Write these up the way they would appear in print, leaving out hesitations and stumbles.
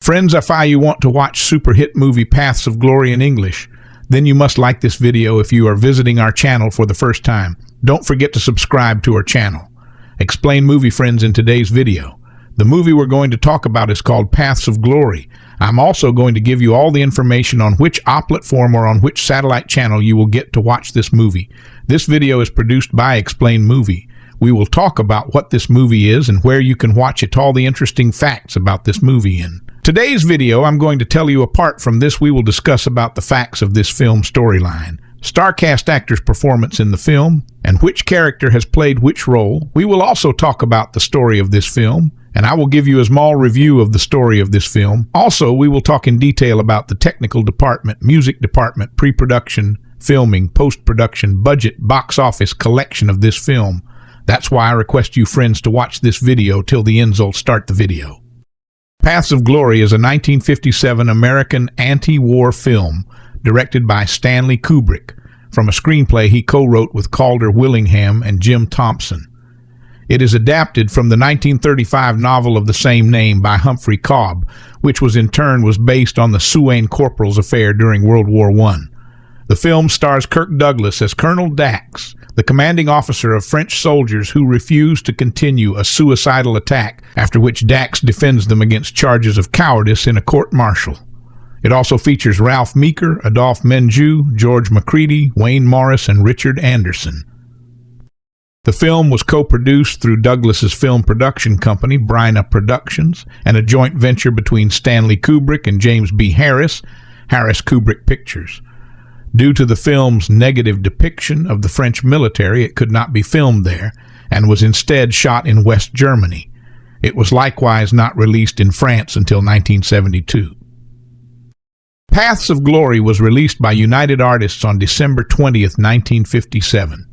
Friends, if you want to watch super hit movie Paths of Glory in English, then you must like this video if you are visiting our channel for the first time. Don't forget to subscribe to our channel. Explain Movie Friends in today's video. The movie we're going to talk about is called Paths of Glory. I'm also going to give you all the information on which platform or on which satellite channel you will get to watch this movie. This video is produced by Explain Movie. We will talk about what this movie is and where you can watch it, all the interesting facts about this movie in today's video. I'm going to tell you, apart from this, we will discuss about the facts of this film storyline, star cast actors' performance in the film, and which character has played which role. We will also talk about the story of this film, and I will give you a small review of the story of this film. Also, we will talk in detail about the technical department, music department, pre-production, filming, post-production, budget, box office, collection of this film. That's why I request you friends to watch this video till the end. So start the video. Paths of Glory is a 1957 American anti-war film directed by Stanley Kubrick from a screenplay he co-wrote with Calder Willingham and Jim Thompson. It is adapted from the 1935 novel of the same name by Humphrey Cobb, which was based on the Suain Corporal's affair during World War I. The film stars Kirk Douglas as Colonel Dax, the commanding officer of French soldiers who refuse to continue a suicidal attack, after which Dax defends them against charges of cowardice in a court-martial. It also features Ralph Meeker, Adolphe Menjou, George Macready, Wayne Morris, and Richard Anderson. The film was co-produced through Douglas's film production company, Bryna Productions, and a joint venture between Stanley Kubrick and James B. Harris, Harris Kubrick Pictures. Due to the film's negative depiction of the French military, it could not be filmed there and was instead shot in West Germany. It was likewise not released in France until 1972. Paths of Glory was released by United Artists on December 20th, 1957.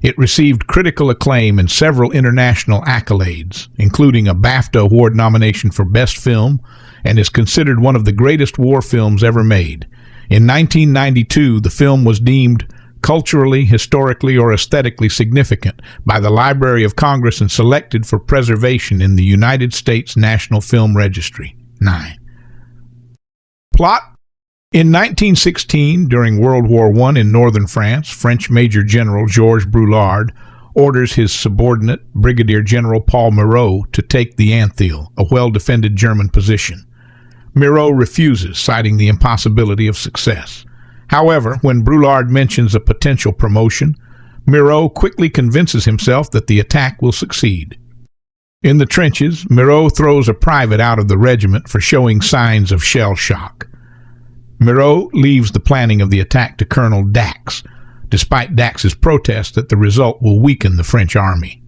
It received critical acclaim and several international accolades, including a BAFTA Award nomination for Best Film, and is considered one of the greatest war films ever made. In 1992, the film was deemed culturally, historically, or aesthetically significant by the Library of Congress and selected for preservation in the United States National Film Registry. 9. Plot. In 1916, during World War I in northern France, French Major General Georges Brulard orders his subordinate, Brigadier General Paul Moreau, to take the Antheil, a well-defended German position. Moreau refuses, citing the impossibility of success. However, when Brulard mentions a potential promotion, Moreau quickly convinces himself that the attack will succeed. In the trenches, Moreau throws a private out of the regiment for showing signs of shell shock. Moreau leaves the planning of the attack to Colonel Dax, despite Dax's protest that the result will weaken the French army.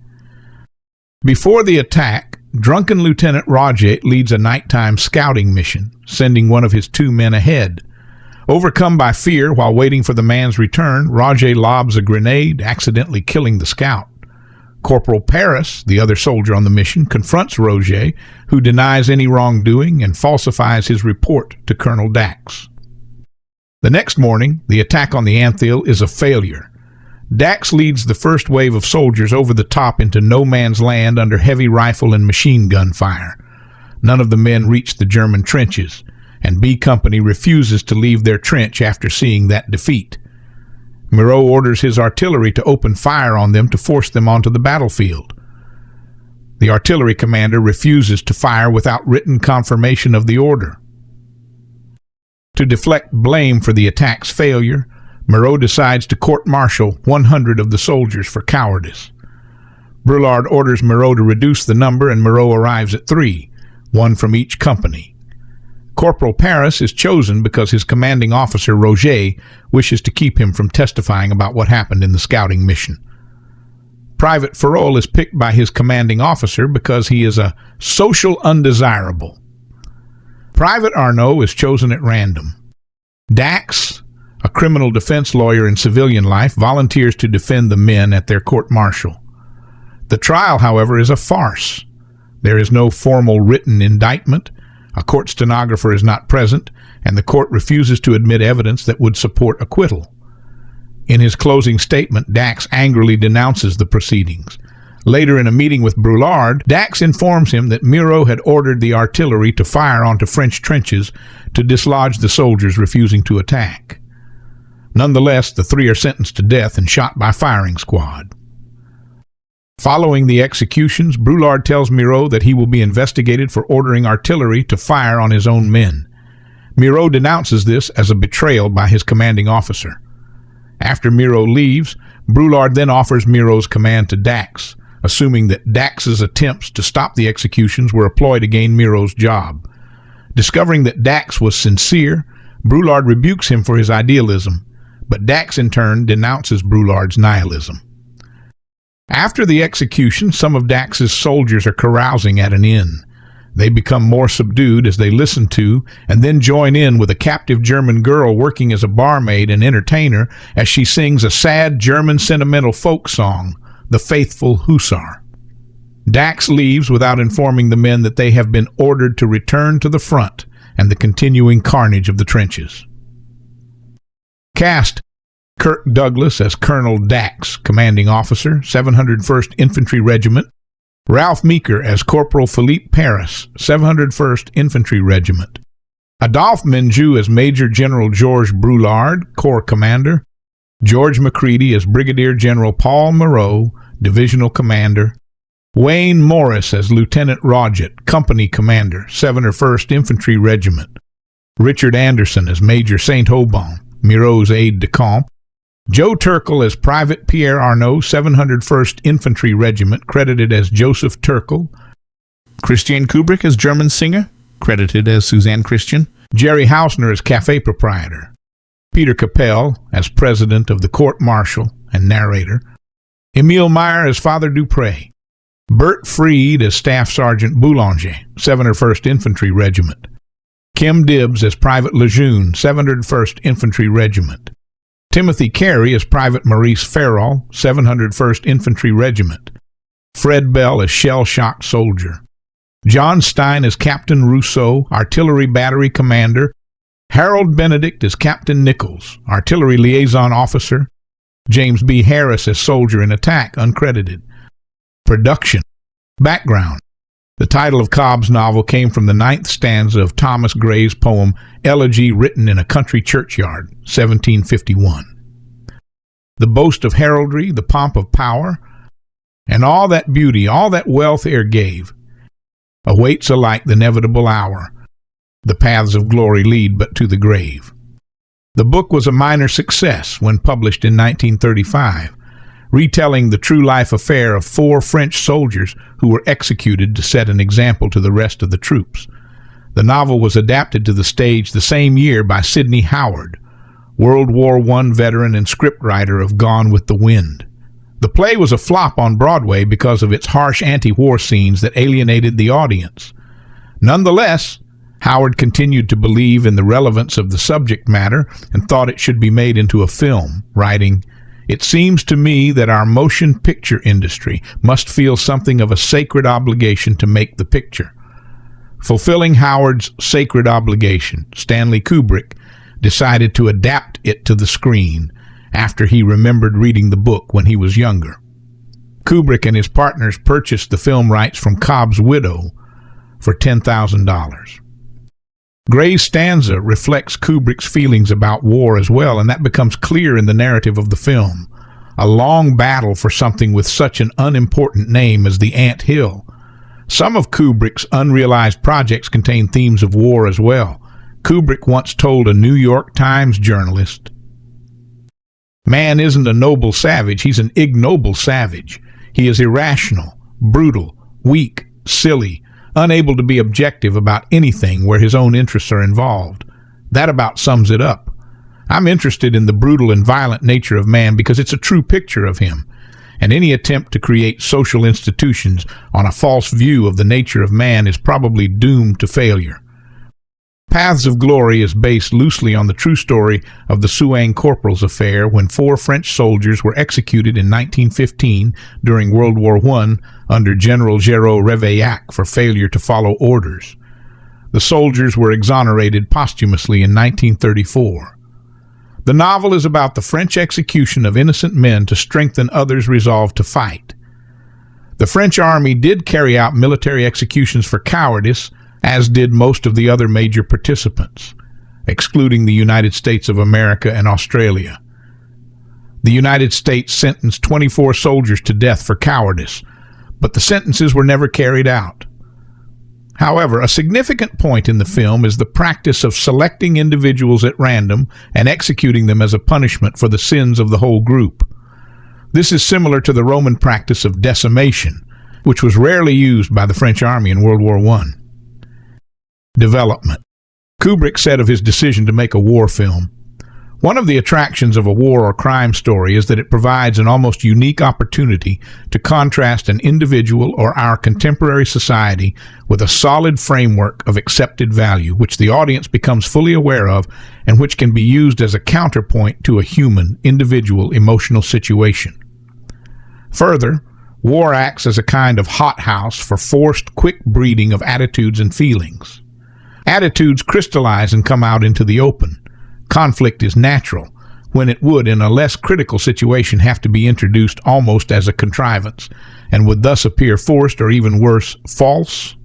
Before the attack, drunken Lieutenant Roger leads a nighttime scouting mission, sending one of his 2 men ahead. Overcome by fear while waiting for the man's return, Roger lobs a grenade, accidentally killing the scout. Corporal Paris, the other soldier on the mission, confronts Roger, who denies any wrongdoing and falsifies his report to Colonel Dax. The next morning, the attack on the Antheil is a failure. Dax leads the first wave of soldiers over the top into no man's land under heavy rifle and machine gun fire. None of the men reach the German trenches, and B Company refuses to leave their trench after seeing that defeat. Moreau orders his artillery to open fire on them to force them onto the battlefield. The artillery commander refuses to fire without written confirmation of the order. To deflect blame for the attack's failure, Moreau decides to court-martial 100 of the soldiers for cowardice. Brulard orders Moreau to reduce the number, and Moreau arrives at 3, 1 from each company. Corporal Paris is chosen because his commanding officer, Roger, wishes to keep him from testifying about what happened in the scouting mission. Private Farol is picked by his commanding officer because he is a social undesirable. Private Arnaud is chosen at random. Dax, a criminal defense lawyer in civilian life, volunteers to defend the men at their court-martial. The trial, however, is a farce. There is no formal written indictment, a court stenographer is not present, and the court refuses to admit evidence that would support acquittal. In his closing statement, Dax angrily denounces the proceedings. Later, in a meeting with Brulard, Dax informs him that Miro had ordered the artillery to fire onto French trenches to dislodge the soldiers refusing to attack. Nonetheless, the three are sentenced to death and shot by firing squad. Following the executions, Brulard tells Miro that he will be investigated for ordering artillery to fire on his own men. Miro denounces this as a betrayal by his commanding officer. After Miro leaves, Brulard then offers Miro's command to Dax, assuming that Dax's attempts to stop the executions were a ploy to gain Miro's job. Discovering that Dax was sincere, Brulard rebukes him for his idealism, but Dax in turn denounces Brulard's nihilism. After the execution, some of Dax's soldiers are carousing at an inn. They become more subdued as they listen to and then join in with a captive German girl working as a barmaid and entertainer as she sings a sad German sentimental folk song, The Faithful Hussar. Dax leaves without informing the men that they have been ordered to return to the front and the continuing carnage of the trenches. Cast: Kirk Douglas as Colonel Dax, commanding officer, 701st Infantry Regiment. Ralph Meeker as Corporal Philippe Paris, 701st Infantry Regiment. Adolphe Menjou as Major General Georges Brulard, Corps Commander. George McCready as Brigadier General Paul Moreau, Divisional Commander. Wayne Morris as Lieutenant Rodgett, Company Commander, 701st Infantry Regiment. Richard Anderson as Major Saint-Aubin, Miro's aide-de-camp. Joe Turkel as Private Pierre Arnaud, 701st Infantry Regiment, credited as Joseph Turkel. Christiane Kubrick as German singer, credited as Suzanne Christian. Jerry Hausner as cafe proprietor. Peter Capel as President of the Court Martial and narrator. Emile Meyer as Father Dupré. Bert Freed as Staff Sergeant Boulanger, 701st Infantry Regiment. Kim Dibbs as Private Lejeune, 701st Infantry Regiment. Timothy Carey as Private Maurice Farrell, 701st Infantry Regiment. Fred Bell as Shell-Shocked Soldier. John Stein as Captain Rousseau, Artillery Battery Commander. Harold Benedict as Captain Nichols, Artillery Liaison Officer. James B. Harris as Soldier in Attack, uncredited. Production. Background. The title of Cobb's novel came from the 9th stanza of Thomas Gray's poem Elegy Written in a Country Churchyard, 1751. The boast of heraldry, the pomp of power, and all that beauty, all that wealth ere gave, awaits alike the inevitable hour. The paths of glory lead but to the grave. The book was a minor success when published in 1935, retelling the true-life affair of 4 French soldiers who were executed to set an example to the rest of the troops. The novel was adapted to the stage the same year by Sidney Howard, World War I veteran and scriptwriter of Gone with the Wind. The play was a flop on Broadway because of its harsh anti-war scenes that alienated the audience. Nonetheless, Howard continued to believe in the relevance of the subject matter and thought it should be made into a film, writing, "It seems to me that our motion picture industry must feel something of a sacred obligation to make the picture." Fulfilling Howard's sacred obligation, Stanley Kubrick decided to adapt it to the screen after he remembered reading the book when he was younger. Kubrick and his partners purchased the film rights from Cobb's widow for $10,000. Gray's stanza reflects Kubrick's feelings about war as well, and that becomes clear in the narrative of the film. A long battle for something with such an unimportant name as the Ant Hill. Some of Kubrick's unrealized projects contain themes of war as well. Kubrick once told a New York Times journalist, "Man isn't a noble savage, he's an ignoble savage. He is irrational, brutal, weak, silly, unable to be objective about anything where his own interests are involved." That about sums it up. I'm interested in the brutal and violent nature of man because it's a true picture of him, and any attempt to create social institutions on a false view of the nature of man is probably doomed to failure. Paths of Glory is based loosely on the true story of the Souain Corporals affair when 4 French soldiers were executed in 1915 during World War I under General Géraud Réveillac for failure to follow orders. The soldiers were exonerated posthumously in 1934. The novel is about the French execution of innocent men to strengthen others' resolve to fight. The French army did carry out military executions for cowardice, as did most of the other major participants, excluding the United States of America and Australia. The United States sentenced 24 soldiers to death for cowardice, but the sentences were never carried out. However, a significant point in the film is the practice of selecting individuals at random and executing them as a punishment for the sins of the whole group. This is similar to the Roman practice of decimation, which was rarely used by the French army in World War I. Development. Kubrick said of his decision to make a war film, "One of the attractions of a war or crime story is that it provides an almost unique opportunity to contrast an individual or our contemporary society with a solid framework of accepted value, which the audience becomes fully aware of and which can be used as a counterpoint to a human, individual, emotional situation. Further, war acts as a kind of hothouse for forced, quick breeding of attitudes and feelings. Attitudes crystallize and come out into the open. Conflict is natural, when it would, in a less critical situation, have to be introduced almost as a contrivance, and would thus appear forced or even worse, false."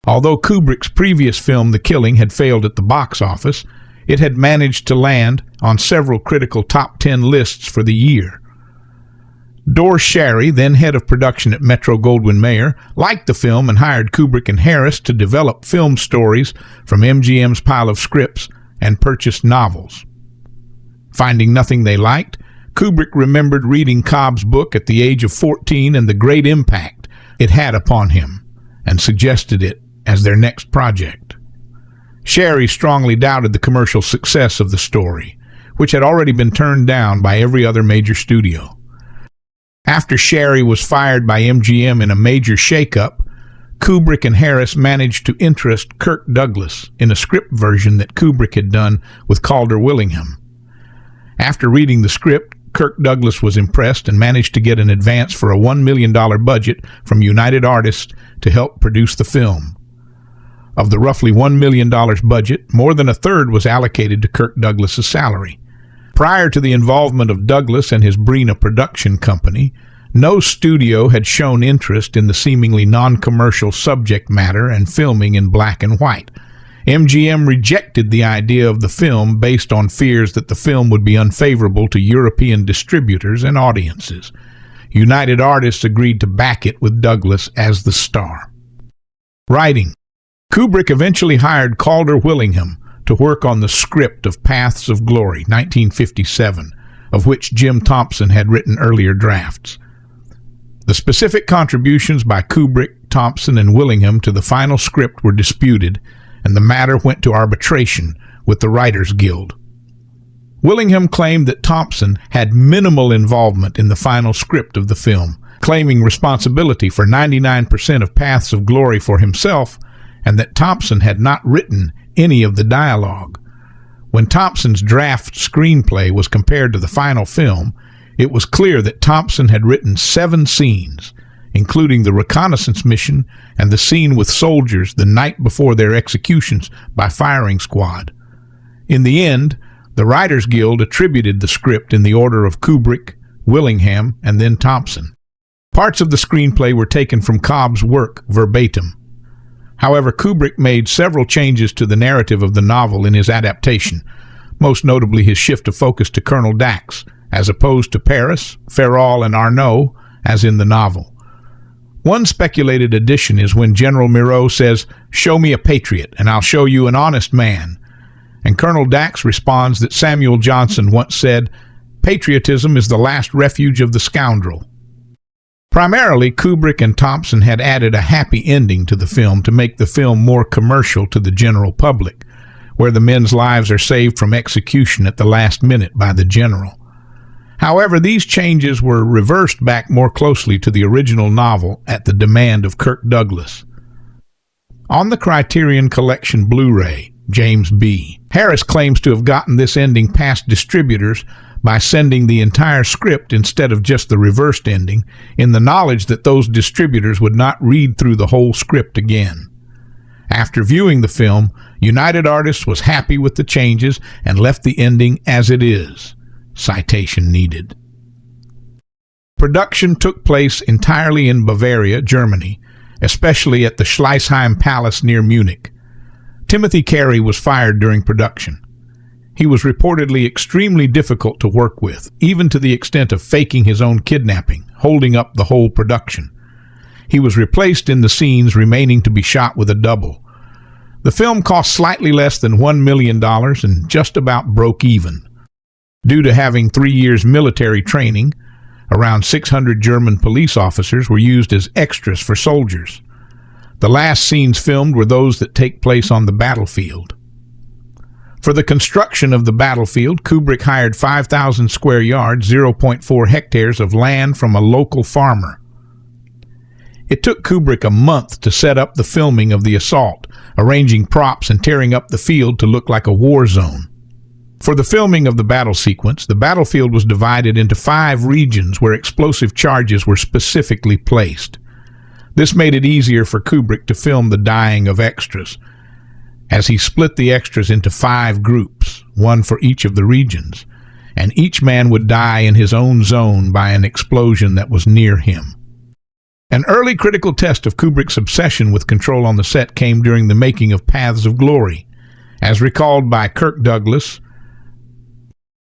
Although Kubrick's previous film, The Killing, had failed at the box office, it had managed to land on several critical top 10 lists for the year. Doris Sherry, then head of production at Metro-Goldwyn-Mayer, liked the film and hired Kubrick and Harris to develop film stories from MGM's pile of scripts and purchased novels. Finding nothing they liked, Kubrick remembered reading Cobb's book at the age of 14 and the great impact it had upon him, and suggested it as their next project. Sherry strongly doubted the commercial success of the story, which had already been turned down by every other major studio. After Sherry was fired by MGM in a major shakeup, Kubrick and Harris managed to interest Kirk Douglas in a script version that Kubrick had done with Calder Willingham. After reading the script, Kirk Douglas was impressed and managed to get an advance for a $1 million budget from United Artists to help produce the film. Of the roughly $1 million budget, more than a third was allocated to Kirk Douglas's salary. Prior to the involvement of Douglas and his Brina production company, no studio had shown interest in the seemingly non-commercial subject matter and filming in black and white. MGM rejected the idea of the film based on fears that the film would be unfavorable to European distributors and audiences. United Artists agreed to back it with Douglas as the star. Writing. Kubrick eventually hired Calder Willingham to work on the script of Paths of Glory, 1957, of which Jim Thompson had written earlier drafts. The specific contributions by Kubrick, Thompson, and Willingham to the final script were disputed, and the matter went to arbitration with the Writers Guild. Willingham claimed that Thompson had minimal involvement in the final script of the film, claiming responsibility for 99% of Paths of Glory for himself, and that Thompson had not written any of the dialogue. When Thompson's draft screenplay was compared to the final film, it was clear that Thompson had written 7 scenes, including the reconnaissance mission and the scene with soldiers the night before their executions by firing squad. In the end, the Writers Guild attributed the script in the order of Kubrick, Willingham, and then Thompson. Parts of the screenplay were taken from Cobb's work verbatim. However, Kubrick made several changes to the narrative of the novel in his adaptation, most notably his shift of focus to Colonel Dax, as opposed to Paris, Ferrol, and Arnaud, as in the novel. One speculated addition is when General Miro says, "Show me a patriot, and I'll show you an honest man." And Colonel Dax responds that Samuel Johnson once said, "Patriotism is the last refuge of the scoundrel." Primarily, Kubrick and Thompson had added a happy ending to the film to make the film more commercial to the general public, where the men's lives are saved from execution at the last minute by the general. However, these changes were reversed back more closely to the original novel at the demand of Kirk Douglas. On the Criterion Collection Blu-ray, James B. Harris claims to have gotten this ending past distributors by sending the entire script instead of just the reversed ending, in the knowledge that those distributors would not read through the whole script again. After viewing the film, United Artists was happy with the changes and left the ending as it is. Citation needed. Production took place entirely in Bavaria, Germany, especially at the Schleißheim Palace near Munich. Timothy Carey was fired during production. He was reportedly extremely difficult to work with, even to the extent of faking his own kidnapping, holding up the whole production. He was replaced in the scenes remaining to be shot with a double. The film cost slightly less than $1 million and just about broke even. Due to having 3 years military training, around 600 German police officers were used as extras for soldiers. The last scenes filmed were those that take place on the battlefield. For the construction of the battlefield, Kubrick hired 5,000 square yards, 0.4 hectares of land from a local farmer. It took Kubrick a month to set up the filming of the assault, arranging props and tearing up the field to look like a war zone. For the filming of the battle sequence, the battlefield was divided into 5 regions where explosive charges were specifically placed. This made it easier for Kubrick to film the dying of extras, as he split the extras into 5 groups, one for each of the regions, and each man would die in his own zone by an explosion that was near him. An early critical test of Kubrick's obsession with control on the set came during the making of Paths of Glory. As recalled by Kirk Douglas,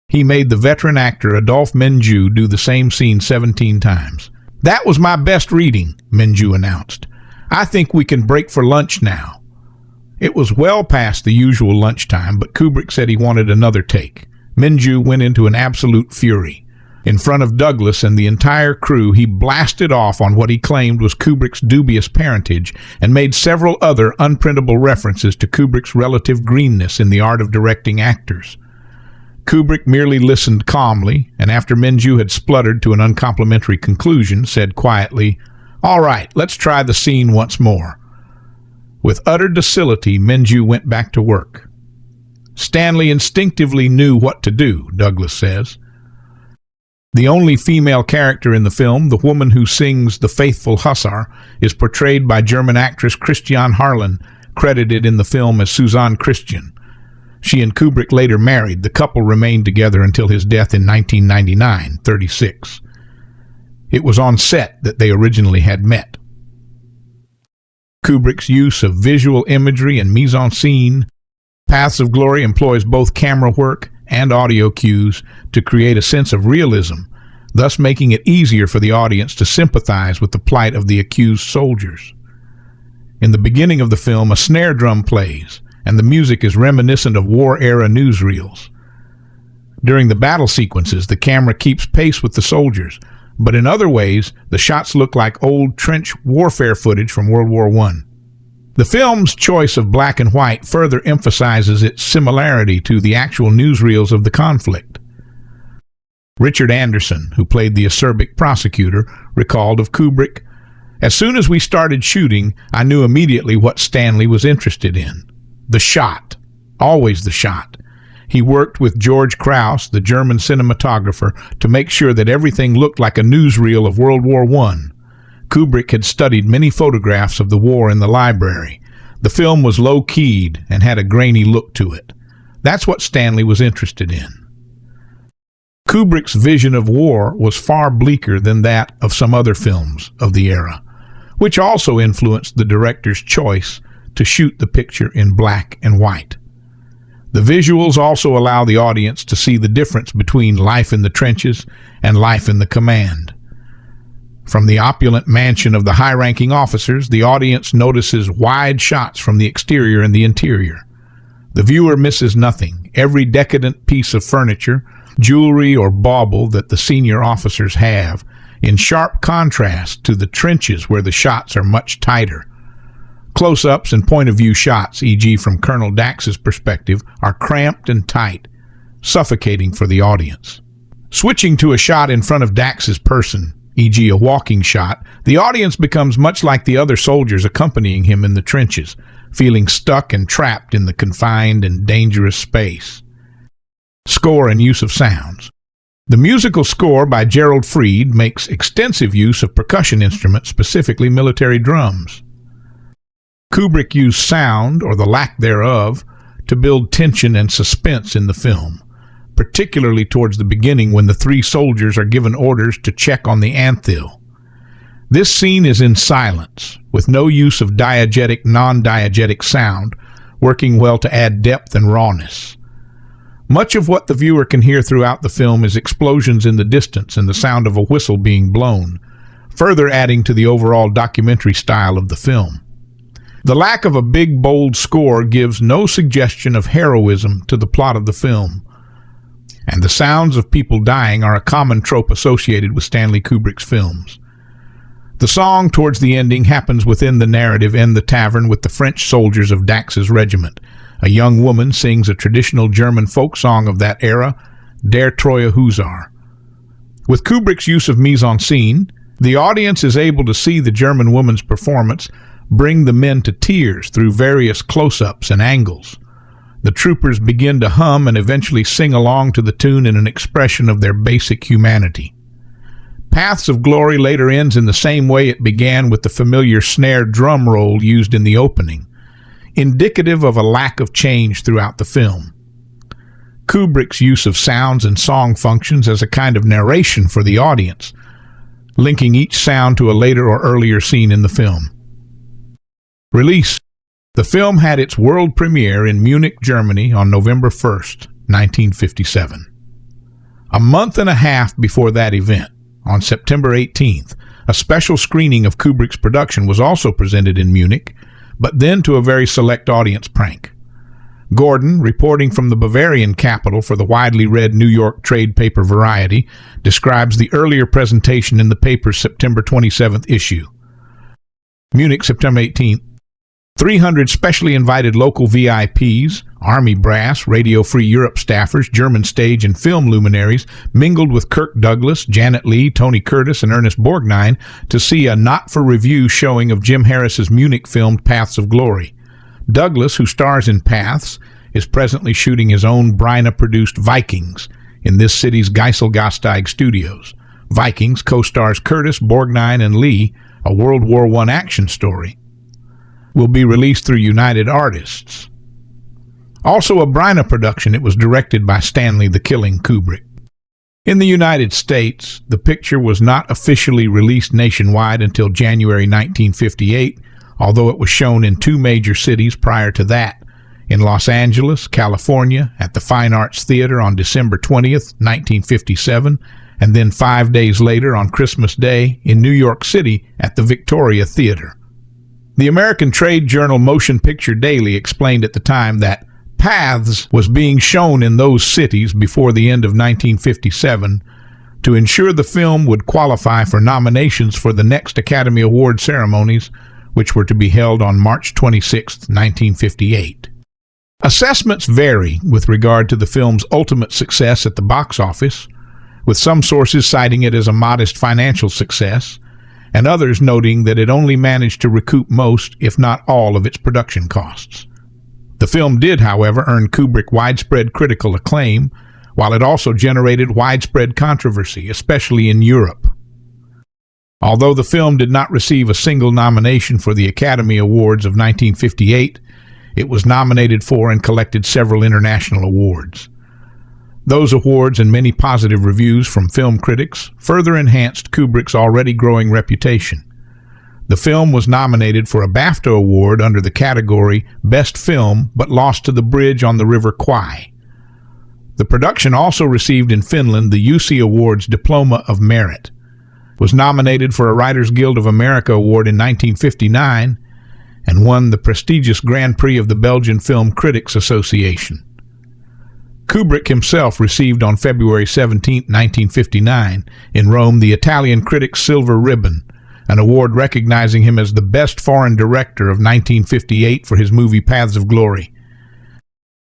he made the veteran actor Adolphe Menjou do the same scene 17 times. "That was my best reading," Menjou announced. "I think we can break for lunch now." It was well past the usual lunchtime, but Kubrick said he wanted another take. Menjou went into an absolute fury. In front of Douglas and the entire crew, he blasted off on what he claimed was Kubrick's dubious parentage and made several other unprintable references to Kubrick's relative greenness in the art of directing actors. Kubrick merely listened calmly, and after Menjou had spluttered to an uncomplimentary conclusion, said quietly, "All right, let's try the scene once more." With utter docility, Menjou went back to work. "Stanley instinctively knew what to do," Douglas says. The only female character in the film, the woman who sings The Faithful Hussar, is portrayed by German actress Christiane Harlan, credited in the film as Suzanne Christian. She and Kubrick later married. The couple remained together until his death in 1999, 36. It was on set that they originally had met. Kubrick's use of visual imagery and mise-en-scene. Paths of Glory employs both camera work and audio cues to create a sense of realism, thus making it easier for the audience to sympathize with the plight of the accused soldiers. In the beginning of the film, a snare drum plays, and the music is reminiscent of war-era newsreels. During the battle sequences, the camera keeps pace with the soldiers, but in other ways, the shots look like old trench warfare footage from World War I. The film's choice of black and white further emphasizes its similarity to the actual newsreels of the conflict. Richard Anderson, who played the acerbic prosecutor, recalled of Kubrick, "As soon as we started shooting, I knew immediately what Stanley was interested in. The shot. Always the shot. He worked with George Krauss, the German cinematographer, to make sure that everything looked like a newsreel of World War I. Kubrick had studied many photographs of the war in the library. The film was low-keyed and had a grainy look to it. That's what Stanley was interested in." Kubrick's vision of war was far bleaker than that of some other films of the era, which also influenced the director's choice to shoot the picture in black and white. The visuals also allow the audience to see the difference between life in the trenches and life in the command. From the opulent mansion of the high-ranking officers, the audience notices wide shots from the exterior and the interior. The viewer misses nothing. Every decadent piece of furniture, jewelry, or bauble that the senior officers have, in sharp contrast to the trenches where the shots are much tighter. Close-ups and point-of-view shots, e.g. from Colonel Dax's perspective, are cramped and tight, suffocating for the audience. Switching to a shot in front of Dax's person, e.g. a walking shot, the audience becomes much like the other soldiers accompanying him in the trenches, feeling stuck and trapped in the confined and dangerous space. Score and use of sounds. The musical score by Gerald Fried makes extensive use of percussion instruments, specifically military drums. Kubrick used sound, or the lack thereof, to build tension and suspense in the film. particularly towards the beginning when the three soldiers are given orders to check on the anthill. This scene is in silence, with no use of diegetic, non-diegetic sound, working well to add depth and rawness. Much of what the viewer can hear throughout the film is explosions in the distance and the sound of a whistle being blown, further adding to the overall documentary style of the film. The lack of a big, bold score gives no suggestion of heroism to the plot of the film, and the sounds of people dying are a common trope associated with Stanley Kubrick's films. The song towards the ending happens within the narrative in the tavern with the French soldiers of Dax's regiment. A young woman sings a traditional German folk song of that era, Der Treue Hussar. With Kubrick's use of mise-en-scene, the audience is able to see the German woman's performance bring the men to tears through various close-ups and angles. The troopers begin to hum and eventually sing along to the tune in an expression of their basic humanity. Paths of Glory later ends in the same way it began, with the familiar snare drum roll used in the opening, indicative of a lack of change throughout the film. Kubrick's use of sounds and song functions as a kind of narration for the audience, linking each sound to a later or earlier scene in the film. Release. The film had its world premiere in Munich, Germany on November 1st, 1957. A month and a half before that event, on September 18th, a special screening of Kubrick's production was also presented in Munich, but then to a very select audience prank. Gordon, reporting from the Bavarian capital for the widely read New York trade paper Variety, describes the earlier presentation in the paper's September 27th issue. Munich, September 18th. 300 specially invited local VIPs, Army brass, Radio Free Europe staffers, German stage and film luminaries mingled with Kirk Douglas, Janet Leigh, Tony Curtis, and Ernest Borgnine to see a not-for-review showing of Jim Harris's Munich-filmed Paths of Glory. Douglas, who stars in Paths, is presently shooting his own Bryna-produced Vikings in this city's Geiselgasteig studios. Vikings co-stars Curtis, Borgnine, and Leigh, a World War I action story. Will be released through United Artists. Also a Bryna production, it was directed by Stanley the Killing Kubrick. In the United States, the picture was not officially released nationwide until January 1958, although it was shown in two major cities prior to that, in Los Angeles, California, at the Fine Arts Theater on December 20th, 1957, and then 5 days later on Christmas Day in New York City at the Victoria Theater. The American trade journal Motion Picture Daily explained at the time that Paths was being shown in those cities before the end of 1957 to ensure the film would qualify for nominations for the next Academy Award ceremonies, which were to be held on March 26, 1958. Assessments vary with regard to the film's ultimate success at the box office, with some sources citing it as a modest financial success, and others noting that it only managed to recoup most, if not all, of its production costs. The film did, however, earn Kubrick widespread critical acclaim, while it also generated widespread controversy, especially in Europe. Although the film did not receive a single nomination for the Academy Awards of 1958, it was nominated for and collected several international awards. Those awards and many positive reviews from film critics further enhanced Kubrick's already growing reputation. The film was nominated for a BAFTA award under the category Best Film, but lost to The Bridge on the River Kwai. The production also received in Finland the UC Awards Diploma of Merit, was nominated for a Writers Guild of America award in 1959, and won the prestigious Grand Prix of the Belgian Film Critics Association. Kubrick himself received on February 17, 1959, in Rome, the Italian Critics' Silver Ribbon, an award recognizing him as the best foreign director of 1958 for his movie Paths of Glory.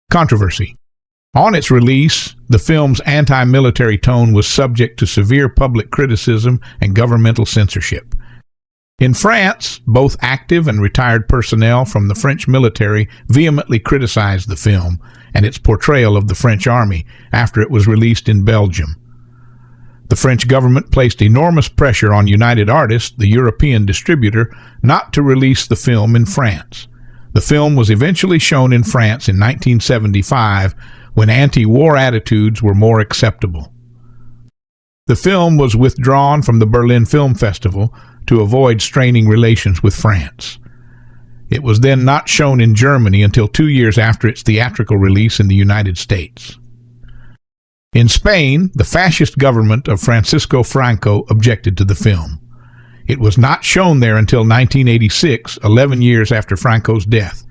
Controversy. On its release, the film's anti-military tone was subject to severe public criticism and governmental censorship. In France, both active and retired personnel from the French military vehemently criticized the film and its portrayal of the French army after it was released in Belgium. The French government placed enormous pressure on United Artists, the European distributor, not to release the film in France. The film was eventually shown in France in 1975, when anti-war attitudes were more acceptable. The film was withdrawn from the Berlin Film Festival to avoid straining relations with France. It was then not shown in Germany until 2 years after its theatrical release in the United States. In Spain, the fascist government of Francisco Franco objected to the film. It was not shown there until 1986, 11 years after Franco's death.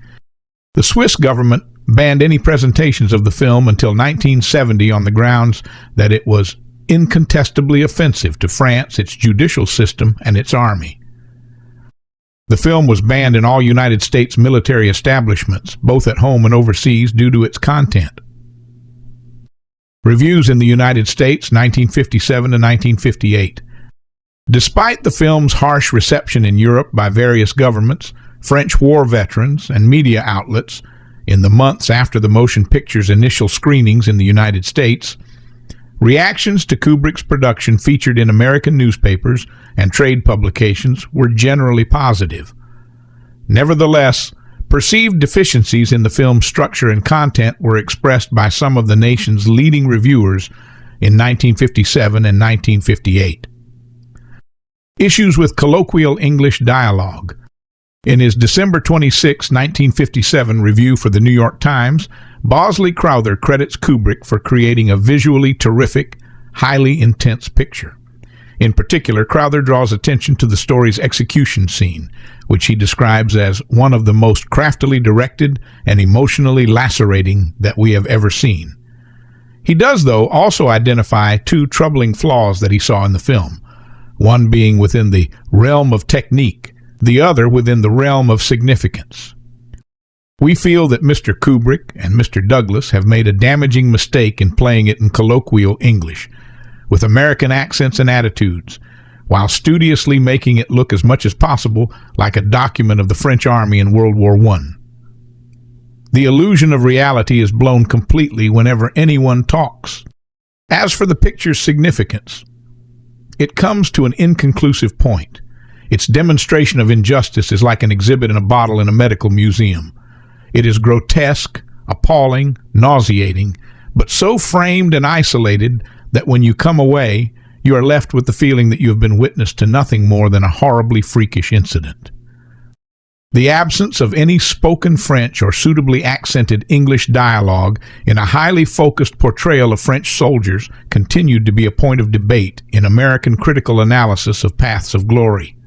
The Swiss government banned any presentations of the film until 1970 on the grounds that it was incontestably offensive to France, its judicial system, and its army. The film was banned in all United States military establishments, both at home and overseas, due to its content. Reviews in the United States, 1957 to 1958. Despite the film's harsh reception in Europe by various governments, French war veterans, and media outlets in the months after the motion picture's initial screenings in the United States, reactions to Kubrick's production featured in American newspapers and trade publications were generally positive. Nevertheless, perceived deficiencies in the film's structure and content were expressed by some of the nation's leading reviewers in 1957 and 1958. Issues with colloquial English dialogue. In his December 26, 1957 review for the New York Times, Bosley Crowther credits Kubrick for creating a visually terrific, highly intense picture. In particular, Crowther draws attention to the story's execution scene, which he describes as one of the most craftily directed and emotionally lacerating that we have ever seen. He does, though, also identify two troubling flaws that he saw in the film, one being within the realm of technique, the other within the realm of significance. We feel that Mr. Kubrick and Mr. Douglas have made a damaging mistake in playing it in colloquial English, with American accents and attitudes, while studiously making it look as much as possible like a document of the French army in World War I. The illusion of reality is blown completely whenever anyone talks. As for the picture's significance, it comes to an inconclusive point. Its demonstration of injustice is like an exhibit in a bottle in a medical museum. It is grotesque, appalling, nauseating, but so framed and isolated that when you come away, you are left with the feeling that you have been witness to nothing more than a horribly freakish incident. The absence of any spoken French or suitably accented English dialogue in a highly focused portrayal of French soldiers continued to be a point of debate in American critical analysis of Paths of Glory.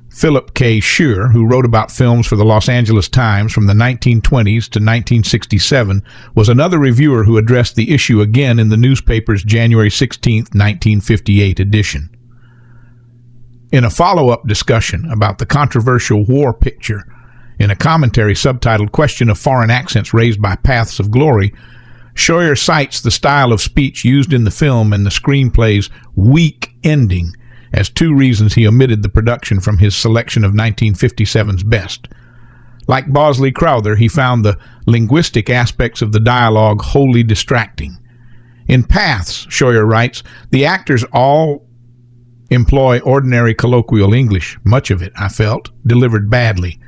Philip K. Scheer, who wrote about films for the Los Angeles Times from the 1920s to 1967, was another reviewer who addressed the issue again in the newspaper's January 16, 1958 edition. In a follow-up discussion about the controversial war picture, in a commentary subtitled Question of Foreign Accents Raised by Paths of Glory, Scheuer cites the style of speech used in the film and the screenplay's weak ending as two reasons he omitted the production from his selection of 1957's best. Like Bosley Crowther, he found the linguistic aspects of the dialogue wholly distracting. In Paths, Scheuer writes, the actors all employ ordinary colloquial English, much of it, I felt, delivered badly,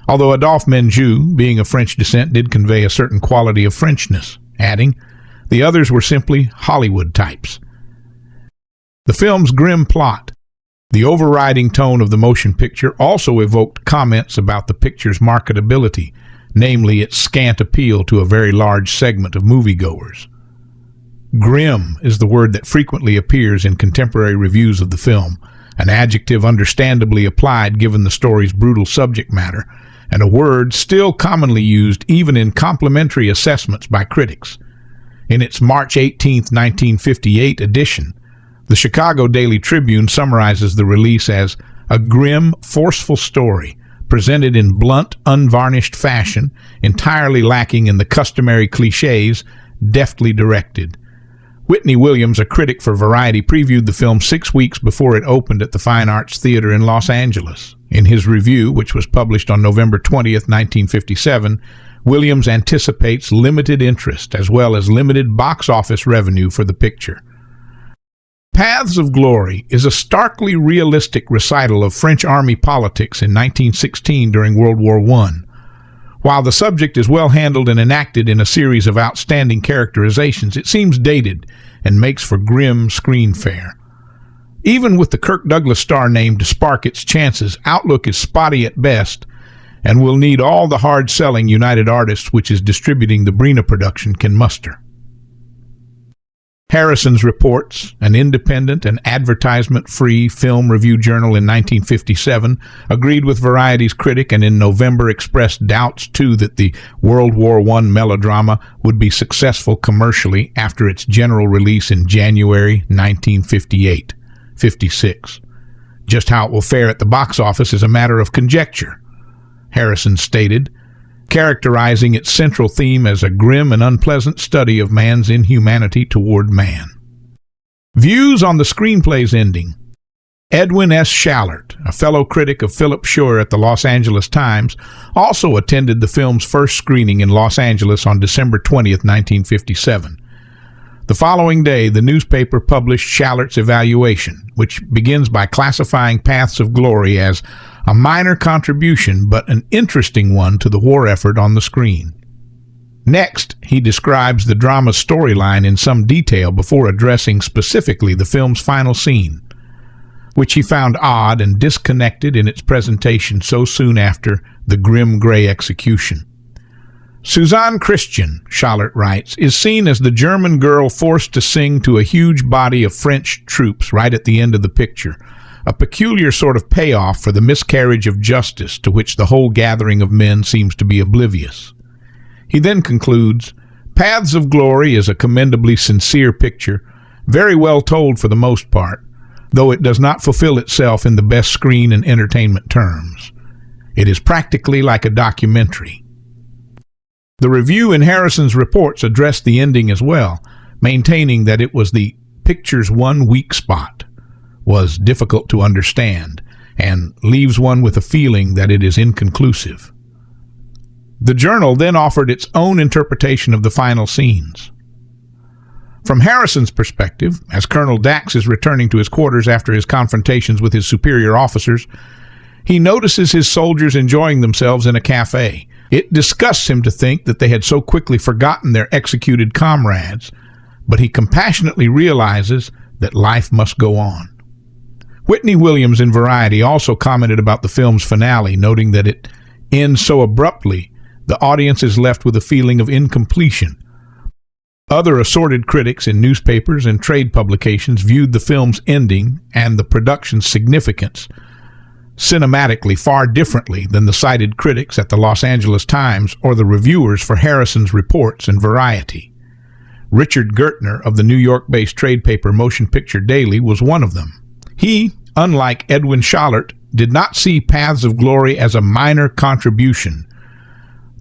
although Adolphe Menjou, being of French descent, did convey a certain quality of Frenchness, adding, the others were simply Hollywood types. The film's grim plot, the overriding tone of the motion picture, also evoked comments about the picture's marketability, namely its scant appeal to a very large segment of moviegoers. Grim is the word that frequently appears in contemporary reviews of the film, an adjective understandably applied given the story's brutal subject matter, and a word still commonly used even in complimentary assessments by critics. In its March 18, 1958 edition, the Chicago Daily Tribune summarizes the release as a grim, forceful story, presented in blunt, unvarnished fashion, entirely lacking in the customary cliches, deftly directed. Whitney Williams, a critic for Variety, previewed the film 6 weeks before it opened at the Fine Arts Theater in Los Angeles. In his review, which was published on November 20, 1957, Williams anticipates limited interest as well as limited box office revenue for the picture. Paths of Glory is a starkly realistic recital of French army politics in 1916 during World War I. While the subject is well handled and enacted in a series of outstanding characterizations, it seems dated and makes for grim screen fare. Even with the Kirk Douglas star name to spark its chances, outlook is spotty at best and will need all the hard-selling United Artists, which is distributing the Brina production, can muster. Harrison's Reports, an independent and advertisement-free film review journal in 1957, agreed with Variety's critic and in November expressed doubts, too, that the World War I melodrama would be successful commercially after its general release in January 1956. Just how it will fare at the box office is a matter of conjecture, Harrison stated, characterizing its central theme as a grim and unpleasant study of man's inhumanity toward man. Views on the screenplay's ending. Edwin S. Schallert, a fellow critic of Philip Scheuer at the Los Angeles Times, also attended the film's first screening in Los Angeles on December 20, 1957. The following day, the newspaper published Schallert's evaluation, which begins by classifying Paths of Glory as a minor contribution but an interesting one to the war effort on the screen. Next, he describes the drama's storyline in some detail before addressing specifically the film's final scene, which he found odd and disconnected in its presentation so soon after the grim gray execution. Suzanne Christian, Schallert writes, is seen as the German girl forced to sing to a huge body of French troops right at the end of the picture, a peculiar sort of payoff for the miscarriage of justice to which the whole gathering of men seems to be oblivious. He then concludes, Paths of Glory is a commendably sincere picture, very well told for the most part, though it does not fulfill itself in the best screen and entertainment terms. It is practically like a documentary. The review in Harrison's Reports addressed the ending as well, maintaining that it was the picture's one weak spot, was difficult to understand, and leaves one with a feeling that it is inconclusive. The journal then offered its own interpretation of the final scenes. From Harrison's perspective, as Colonel Dax is returning to his quarters after his confrontations with his superior officers, he notices his soldiers enjoying themselves in a cafe. It disgusts him to think that they had so quickly forgotten their executed comrades, but he compassionately realizes that life must go on. Whitney Williams in Variety also commented about the film's finale, noting that it ends so abruptly, the audience is left with a feeling of incompletion. Other assorted critics in newspapers and trade publications viewed the film's ending and the production's significance cinematically far differently than the cited critics at the Los Angeles Times or the reviewers for Harrison's Reports and Variety. Richard Gertner of the New York-based trade paper Motion Picture Daily was one of them. He, unlike Edwin Schallert, did not see Paths of Glory as a minor contribution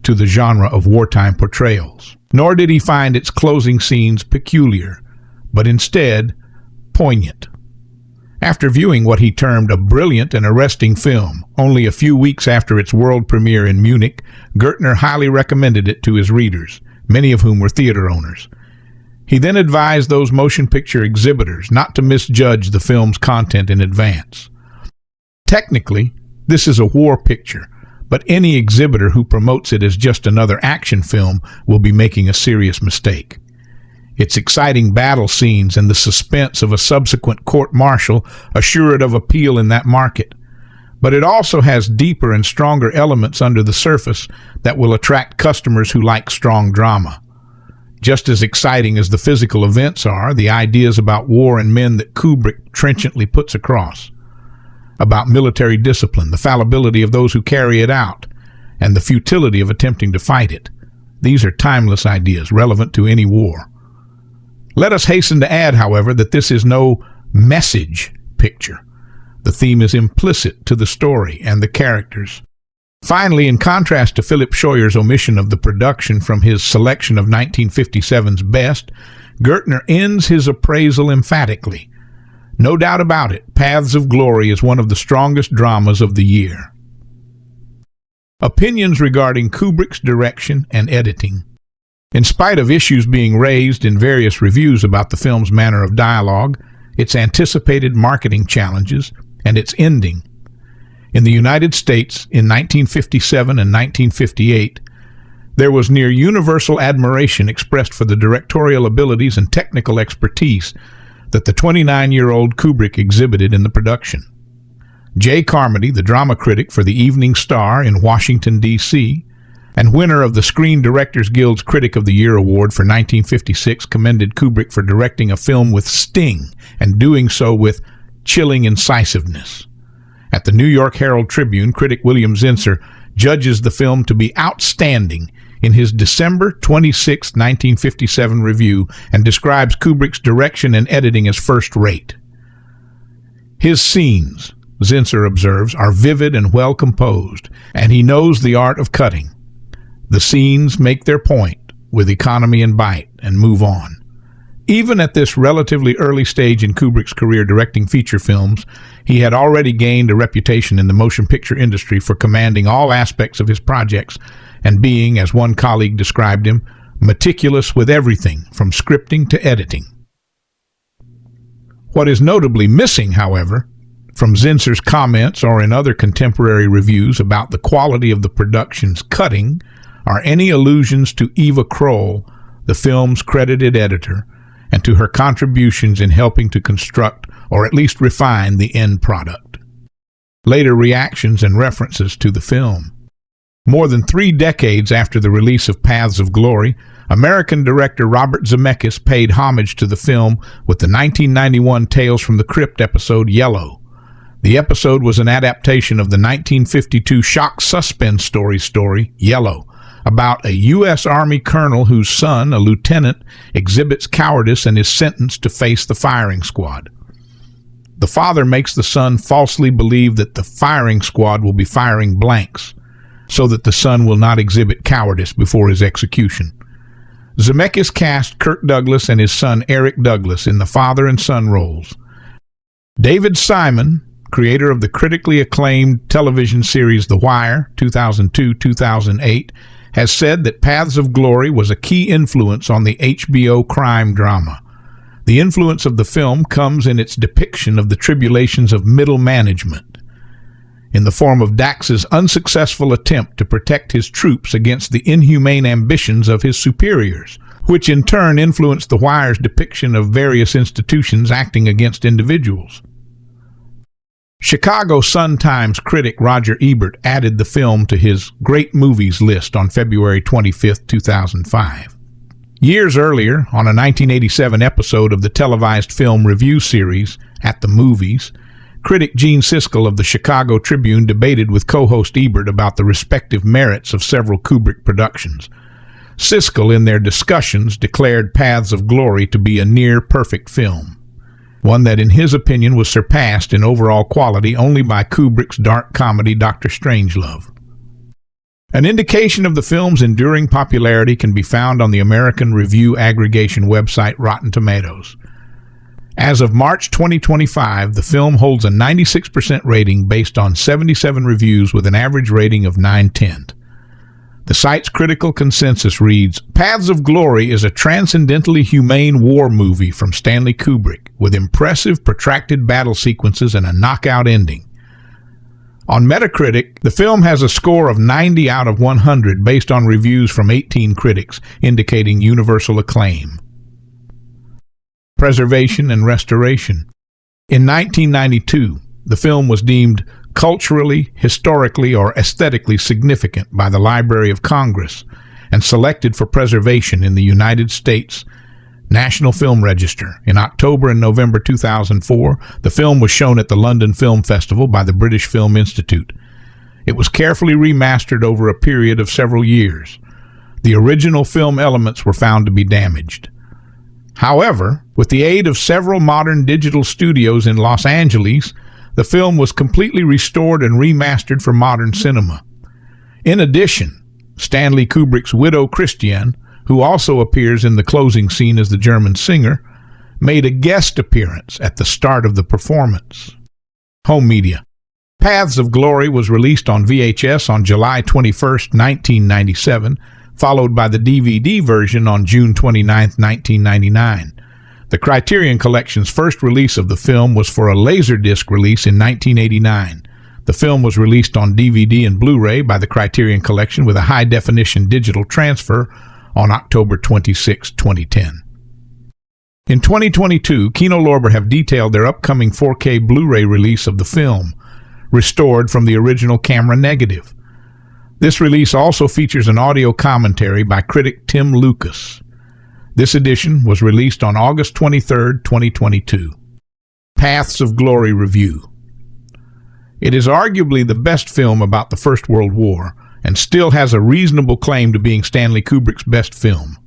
to the genre of wartime portrayals, nor did he find its closing scenes peculiar, but instead poignant. After viewing what he termed a brilliant and arresting film only a few weeks after its world premiere in Munich, Gertner highly recommended it to his readers, many of whom were theater owners. He then advised those motion picture exhibitors not to misjudge the film's content in advance. Technically, this is a war picture, but any exhibitor who promotes it as just another action film will be making a serious mistake. Its exciting battle scenes and the suspense of a subsequent court-martial assure it of appeal in that market. But it also has deeper and stronger elements under the surface that will attract customers who like strong drama. Just as exciting as the physical events are, the ideas about war and men that Kubrick trenchantly puts across. About military discipline, the fallibility of those who carry it out, and the futility of attempting to fight it. These are timeless ideas relevant to any war. Let us hasten to add, however, that this is no message picture. The theme is implicit to the story and the characters. Finally, in contrast to Philip Scheuer's omission of the production from his selection of 1957's best, Gertner ends his appraisal emphatically. No doubt about it, Paths of Glory is one of the strongest dramas of the year. Opinions regarding Kubrick's direction and editing. In spite of issues being raised in various reviews about the film's manner of dialogue, its anticipated marketing challenges, and its ending, in the United States in 1957 and 1958, There was near universal admiration expressed for the directorial abilities and technical expertise that the 29-year-old Kubrick exhibited in the production. Jay Carmody, the drama critic for the Evening Star in Washington, D.C., and winner of the Screen Directors Guild's Critic of the Year Award for 1956, commended Kubrick for directing a film with sting and doing so with chilling incisiveness. At the New York Herald Tribune, critic William Zinsser judges the film to be outstanding in his December 26, 1957 review, and describes Kubrick's direction and editing as first-rate. His scenes, Zinsser observes, are vivid and well composed, and he knows the art of cutting. The scenes make their point with economy and bite and move on. Even at this relatively early stage in Kubrick's career directing feature films, he had already gained a reputation in the motion picture industry for commanding all aspects of his projects and being, as one colleague described him, meticulous with everything from scripting to editing. What is notably missing, however, from Zinsser's comments or in other contemporary reviews about the quality of the production's cutting are any allusions to Eva Kroll, the film's credited editor, and to her contributions in helping to construct or at least refine the end product. Later reactions and references to the film. More than 3 decades after the release of Paths of Glory, American director Robert Zemeckis paid homage to the film with the 1991 Tales from the Crypt episode Yellow. The episode was an adaptation of the 1952 shock suspense story Yellow, about a U.S. Army colonel whose son, a lieutenant, exhibits cowardice and is sentenced to face the firing squad. The father makes the son falsely believe that the firing squad will be firing blanks, so that the son will not exhibit cowardice before his execution. Zemeckis cast Kirk Douglas and his son Eric Douglas in the father and son roles. David Simon, creator of the critically acclaimed television series The Wire, 2002-2008, has said that Paths of Glory was a key influence on the HBO crime drama. The influence of the film comes in its depiction of the tribulations of middle management, in the form of Dax's unsuccessful attempt to protect his troops against the inhumane ambitions of his superiors, which in turn influenced The Wire's depiction of various institutions acting against individuals. Chicago Sun-Times critic Roger Ebert added the film to his Great Movies list on February 25, 2005. Years earlier, on a 1987 episode of the televised film review series, At the Movies, critic Gene Siskel of the Chicago Tribune debated with co-host Ebert about the respective merits of several Kubrick productions. Siskel, in their discussions, declared Paths of Glory to be a near-perfect film, one that in his opinion was surpassed in overall quality only by Kubrick's dark comedy Dr. Strangelove. An indication of the film's enduring popularity can be found on the American review aggregation website Rotten Tomatoes. As of March 2025, the film holds a 96% rating based on 77 reviews with an average rating of 9/10. The site's critical consensus reads, Paths of Glory is a transcendently humane war movie from Stanley Kubrick, with impressive protracted battle sequences and a knockout ending. On Metacritic, the film has a score of 90 out of 100 based on reviews from 18 critics, indicating universal acclaim. Preservation and restoration. In 1992, the film was deemed culturally, historically, or aesthetically significant by the Library of Congress and selected for preservation in the United States National Film Register. In October and November 2004, the film was shown at the London Film Festival by the British Film Institute. It was carefully remastered over a period of several years. The original film elements were found to be damaged. However, with the aid of several modern digital studios in Los Angeles, the film was completely restored and remastered for modern cinema. In addition, Stanley Kubrick's widow Christiane, who also appears in the closing scene as the German singer, made a guest appearance at the start of the performance. Home media. Paths of Glory was released on VHS on July 21, 1997, followed by the DVD version on June 29, 1999. The Criterion Collection's first release of the film was for a Laserdisc release in 1989. The film was released on DVD and Blu-ray by the Criterion Collection with a high-definition digital transfer on October 26, 2010. In 2022, Kino Lorber have detailed their upcoming 4K Blu-ray release of the film, restored from the original camera negative. This release also features an audio commentary by critic Tim Lucas. This edition was released on August 23, 2022. Paths of Glory Review. It is arguably the best film about the First World War and still has a reasonable claim to being Stanley Kubrick's best film.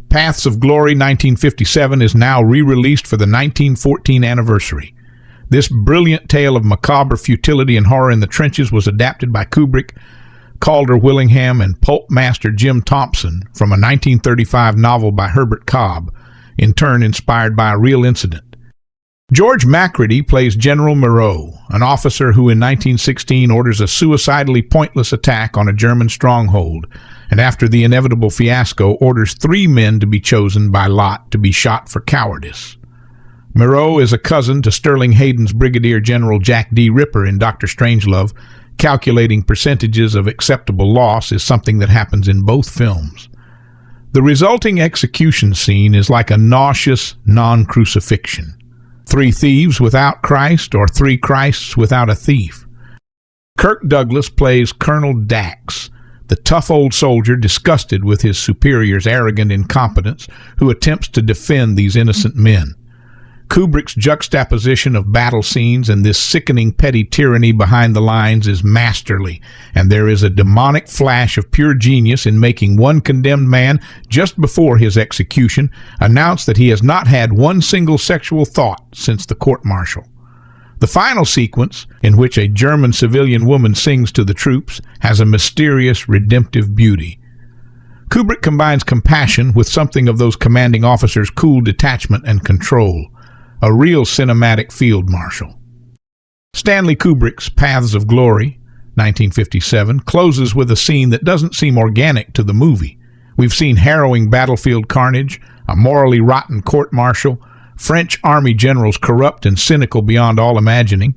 Paths of Glory 1957 is now re-released for the 1914 anniversary. This brilliant tale of macabre futility and horror in the trenches was adapted by Kubrick, Calder Willingham, and pulp master Jim Thompson from a 1935 novel by Herbert Cobb, in turn inspired by a real incident. George Macready plays General Moreau, an officer who in 1916 orders a suicidally pointless attack on a German stronghold, and after the inevitable fiasco orders 3 men to be chosen by lot to be shot for cowardice. Moreau is a cousin to Sterling Hayden's Brigadier General Jack D. Ripper in Dr. Strangelove. Calculating percentages of acceptable loss is something that happens in both films. The resulting execution scene is like a nauseous non-crucifixion. 3 thieves without Christ, or 3 Christs without a thief. Kirk Douglas plays Colonel Dax, the tough old soldier disgusted with his superior's arrogant incompetence who attempts to defend these innocent men. Kubrick's juxtaposition of battle scenes and this sickening petty tyranny behind the lines is masterly, and there is a demonic flash of pure genius in making one condemned man, just before his execution, announce that he has not had one single sexual thought since the court-martial. The final sequence, in which a German civilian woman sings to the troops, has a mysterious, redemptive beauty. Kubrick combines compassion with something of those commanding officers' cool detachment and control. A real cinematic field marshal. Stanley Kubrick's Paths of Glory, 1957, closes with a scene that doesn't seem organic to the movie. We've seen harrowing battlefield carnage, a morally rotten court-martial, French army generals corrupt and cynical beyond all imagining,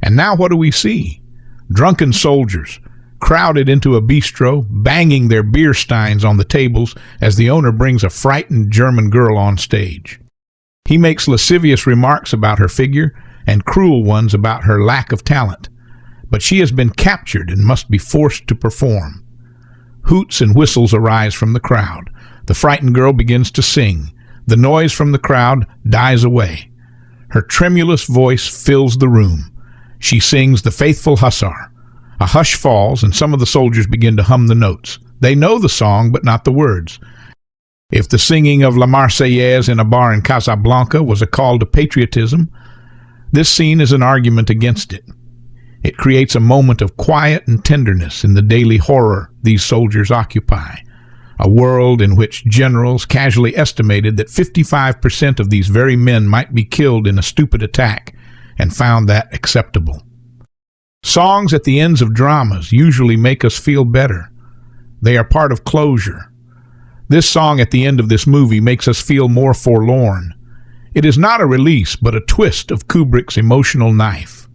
and now what do we see? Drunken soldiers, crowded into a bistro, banging their beer steins on the tables as the owner brings a frightened German girl on stage. He makes lascivious remarks about her figure and cruel ones about her lack of talent, but she has been captured and must be forced to perform. Hoots and whistles arise from the crowd. The frightened girl begins to sing. The noise from the crowd dies away. Her tremulous voice fills the room. She sings The Faithful Hussar. A hush falls, and some of the soldiers begin to hum the notes. They know the song, but not the words. If the singing of La Marseillaise in a bar in Casablanca was a call to patriotism, this scene is an argument against it. It creates a moment of quiet and tenderness in the daily horror these soldiers occupy, a world in which generals casually estimated that 55% of these very men might be killed in a stupid attack and found that acceptable. Songs at the ends of dramas usually make us feel better. They are part of closure. This song at the end of this movie makes us feel more forlorn. It is not a release, but a twist of Kubrick's emotional knife.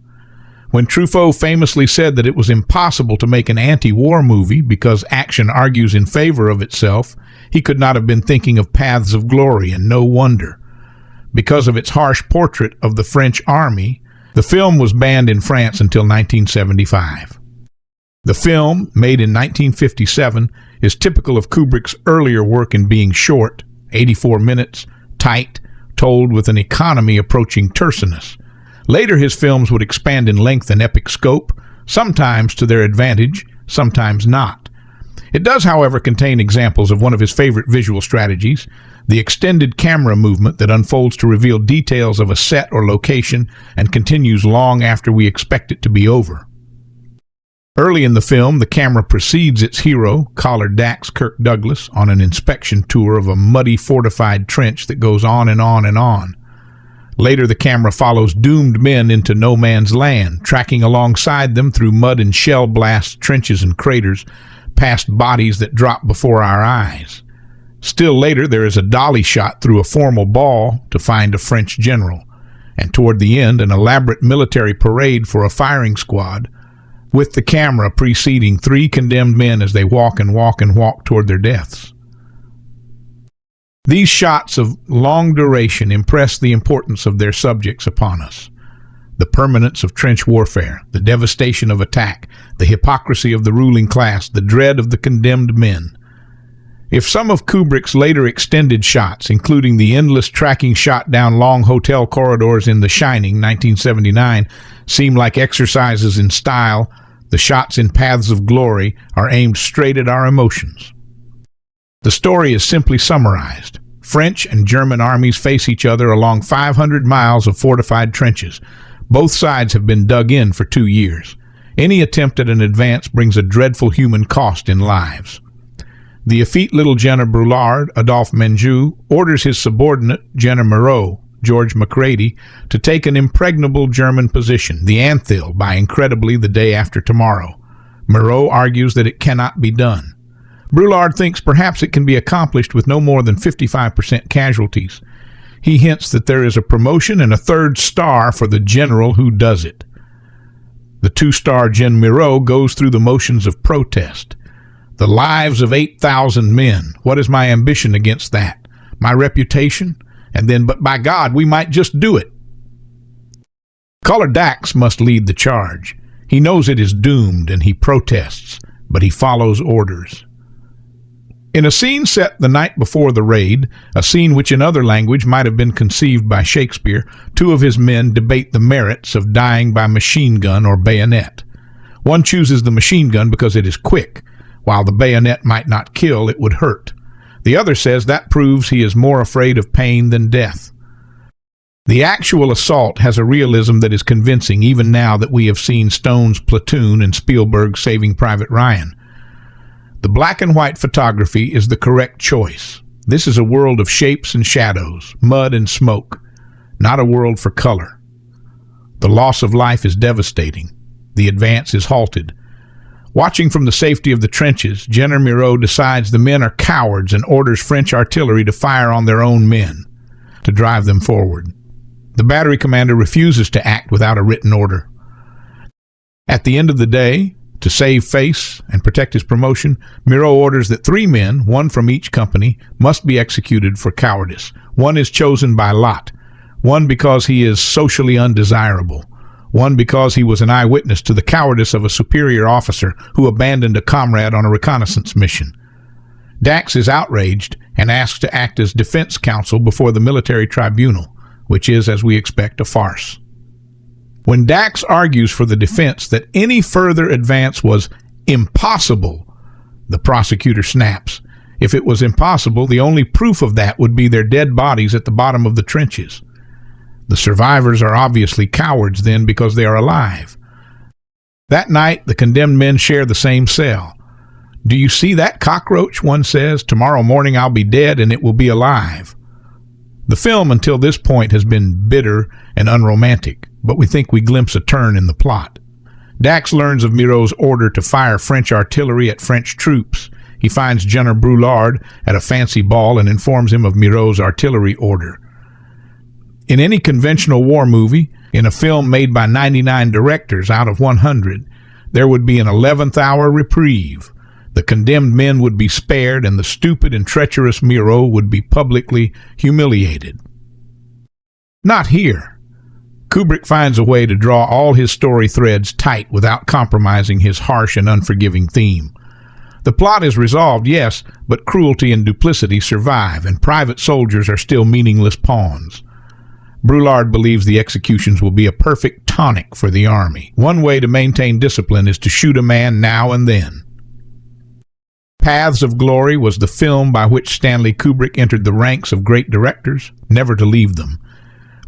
When Truffaut famously said that it was impossible to make an anti-war movie because action argues in favor of itself, he could not have been thinking of Paths of Glory, and no wonder. Because of its harsh portrait of the French army, the film was banned in France until 1975. The film, made in 1957, is typical of Kubrick's earlier work in being short, 84 minutes, tight, told with an economy approaching terseness. Later his films would expand in length and epic scope, sometimes to their advantage, sometimes not. It does, however, contain examples of one of his favorite visual strategies, the extended camera movement that unfolds to reveal details of a set or location and continues long after we expect it to be over. Early in the film, the camera precedes its hero, Collar Dax Kirk Douglas, on an inspection tour of a muddy fortified trench that goes on and on and on. Later, the camera follows doomed men into no man's land, tracking alongside them through mud and shell blast trenches and craters, past bodies that drop before our eyes. Still later, there is a dolly shot through a formal ball to find a French general, and toward the end, an elaborate military parade for a firing squad. with the camera preceding three condemned men as they walk and walk and walk toward their deaths. These shots of long duration impress the importance of their subjects upon us. The permanence of trench warfare, the devastation of attack, the hypocrisy of the ruling class, the dread of the condemned men. If some of Kubrick's later extended shots, including the endless tracking shot down long hotel corridors in The Shining, 1979, seem like exercises in style, the shots in Paths of Glory are aimed straight at our emotions. The story is simply summarized. French and German armies face each other along 500 miles of fortified trenches. Both sides have been dug in for 2 years. Any attempt at an advance brings a dreadful human cost in lives. The effete little General Brulard, Adolphe Menjou, orders his subordinate, General Moreau, George Macready, to take an impregnable German position, the Anthil, by incredibly the day after tomorrow. Moreau argues that it cannot be done. Brulard thinks perhaps it can be accomplished with no more than 55% casualties. He hints that there is a promotion and a third star for the general who does it. The 2-star Gen Moreau goes through the motions of protest. The lives of 8,000 men. What is my ambition against that? My reputation? And then, but by God, we might just do it. Caller Dax must lead the charge. He knows it is doomed and he protests, but he follows orders. In a scene set the night before the raid, a scene which in other language might have been conceived by Shakespeare, 2 of his men debate the merits of dying by machine gun or bayonet. One chooses the machine gun because it is quick. While the bayonet might not kill, it would hurt. The other says that proves he is more afraid of pain than death. The actual assault has a realism that is convincing even now that we have seen Stone's Platoon and Spielberg's Saving Private Ryan. The black and white photography is the correct choice. This is a world of shapes and shadows, mud and smoke, not a world for color. The loss of life is devastating. The advance is halted. Watching from the safety of the trenches, General Moreau decides the men are cowards and orders French artillery to fire on their own men, to drive them forward. The battery commander refuses to act without a written order. At the end of the day, to save face and protect his promotion, Moreau orders that 3 men, 1 from each company, must be executed for cowardice. 1 is chosen by lot, 1 because he is socially undesirable, 1 because he was an eyewitness to the cowardice of a superior officer who abandoned a comrade on a reconnaissance mission. Dax is outraged and asks to act as defense counsel before the military tribunal, which is, as we expect, a farce. When Dax argues for the defense that any further advance was impossible, the prosecutor snaps. If it was impossible, the only proof of that would be their dead bodies at the bottom of the trenches. The survivors are obviously cowards then because they are alive. That night, the condemned men share the same cell. "Do you see that cockroach?" one says. "Tomorrow morning I'll be dead and it will be alive." The film until this point has been bitter and unromantic, but we think we glimpse a turn in the plot. Dax learns of Moreau's order to fire French artillery at French troops. He finds General Brulard at a fancy ball and informs him of Moreau's artillery order. In any conventional war movie, in a film made by 99 directors out of 100, there would be an 11th hour reprieve. The condemned men would be spared and the stupid and treacherous Moreau would be publicly humiliated. Not here. Kubrick finds a way to draw all his story threads tight without compromising his harsh and unforgiving theme. The plot is resolved, yes, but cruelty and duplicity survive, and private soldiers are still meaningless pawns. Brulard believes the executions will be a perfect tonic for the army. One way to maintain discipline is to shoot a man now and then. Paths of Glory was the film by which Stanley Kubrick entered the ranks of great directors, never to leave them.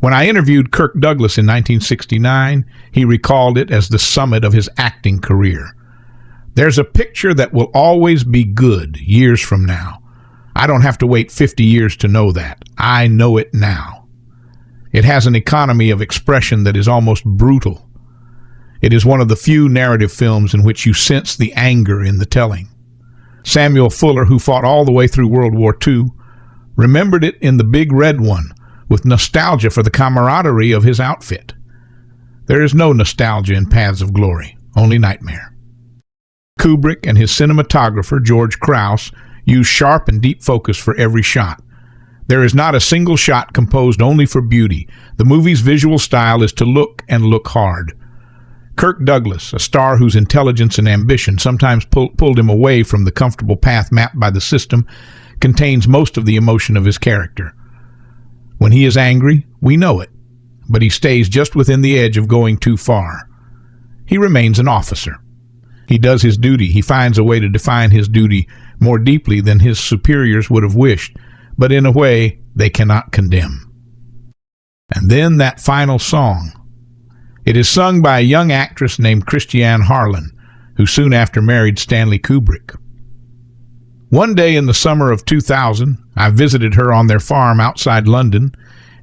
When I interviewed Kirk Douglas in 1969, he recalled it as the summit of his acting career. There's a picture that will always be good years from now. I don't have to wait 50 years to know that. I know it now. It has an economy of expression that is almost brutal. It is one of the few narrative films in which you sense the anger in the telling. Samuel Fuller, who fought all the way through World War II, remembered it in The Big Red One with nostalgia for the camaraderie of his outfit. There is no nostalgia in Paths of Glory. only nightmare. Kubrick and his cinematographer, George Krause, used sharp and deep focus for every shot. There is not a single shot composed only for beauty. The movie's visual style is to look and look hard. Kirk Douglas, a star whose intelligence and ambition sometimes pulled him away from the comfortable path mapped by the system, contains most of the emotion of his character. When he is angry, we know it, but he stays just within the edge of going too far. He remains an officer. He does his duty. He finds a way to define his duty more deeply than his superiors would have wished, but in a way they cannot condemn. And then that final song. It is sung by a young actress named Christiane Harlan, who soon after married Stanley Kubrick. One day in the summer of 2000, I visited her on their farm outside London,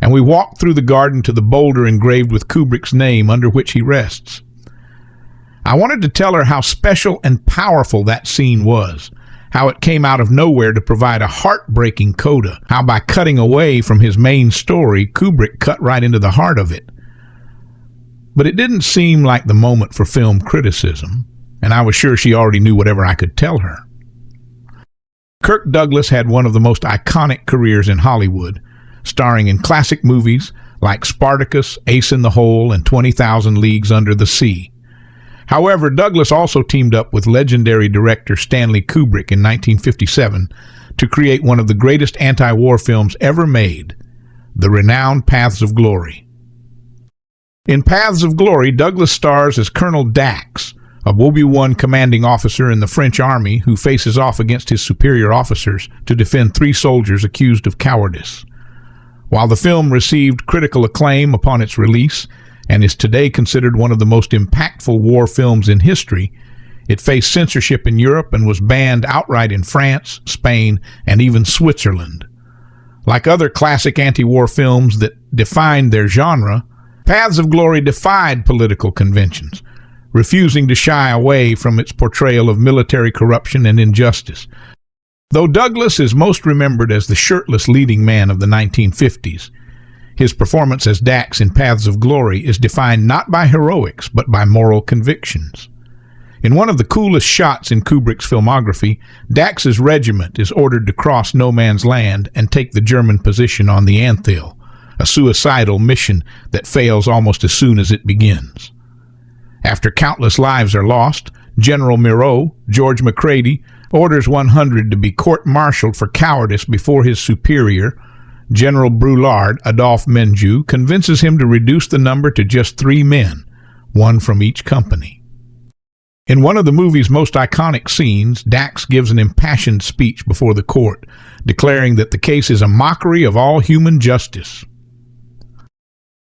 and we walked through the garden to the boulder engraved with Kubrick's name under which he rests. I wanted to tell her how special and powerful that scene was, how it came out of nowhere to provide a heartbreaking coda, how by cutting away from his main story, Kubrick cut right into the heart of it. But it didn't seem like the moment for film criticism, and I was sure she already knew whatever I could tell her. Kirk Douglas had one of the most iconic careers in Hollywood, starring in classic movies like Spartacus, Ace in the Hole, and 20,000 Leagues Under the Sea. However, Douglas also teamed up with legendary director Stanley Kubrick in 1957 to create one of the greatest anti-war films ever made, the renowned Paths of Glory. In Paths of Glory, Douglas stars as Colonel Dax, a woebegone commanding officer in the French army who faces off against his superior officers to defend 3 soldiers accused of cowardice. While the film received critical acclaim upon its release and is today considered one of the most impactful war films in history, it faced censorship in Europe and was banned outright in France, Spain, and even Switzerland. Like other classic anti-war films that defined their genre, Paths of Glory defied political conventions, refusing to shy away from its portrayal of military corruption and injustice. Though Douglas is most remembered as the shirtless leading man of the 1950s, his performance as Dax in Paths of Glory is defined not by heroics, but by moral convictions. In one of the coolest shots in Kubrick's filmography, Dax's regiment is ordered to cross no man's land and take the German position on the Antheil, a suicidal mission that fails almost as soon as it begins. After countless lives are lost, General Miraut, George McCready, orders 100 to be court-martialed for cowardice before his superior, General Brulard, Adolphe Menjou, convinces him to reduce the number to just 3 men, 1 from each company. In one of the movie's most iconic scenes, Dax gives an impassioned speech before the court, declaring that the case is a mockery of all human justice.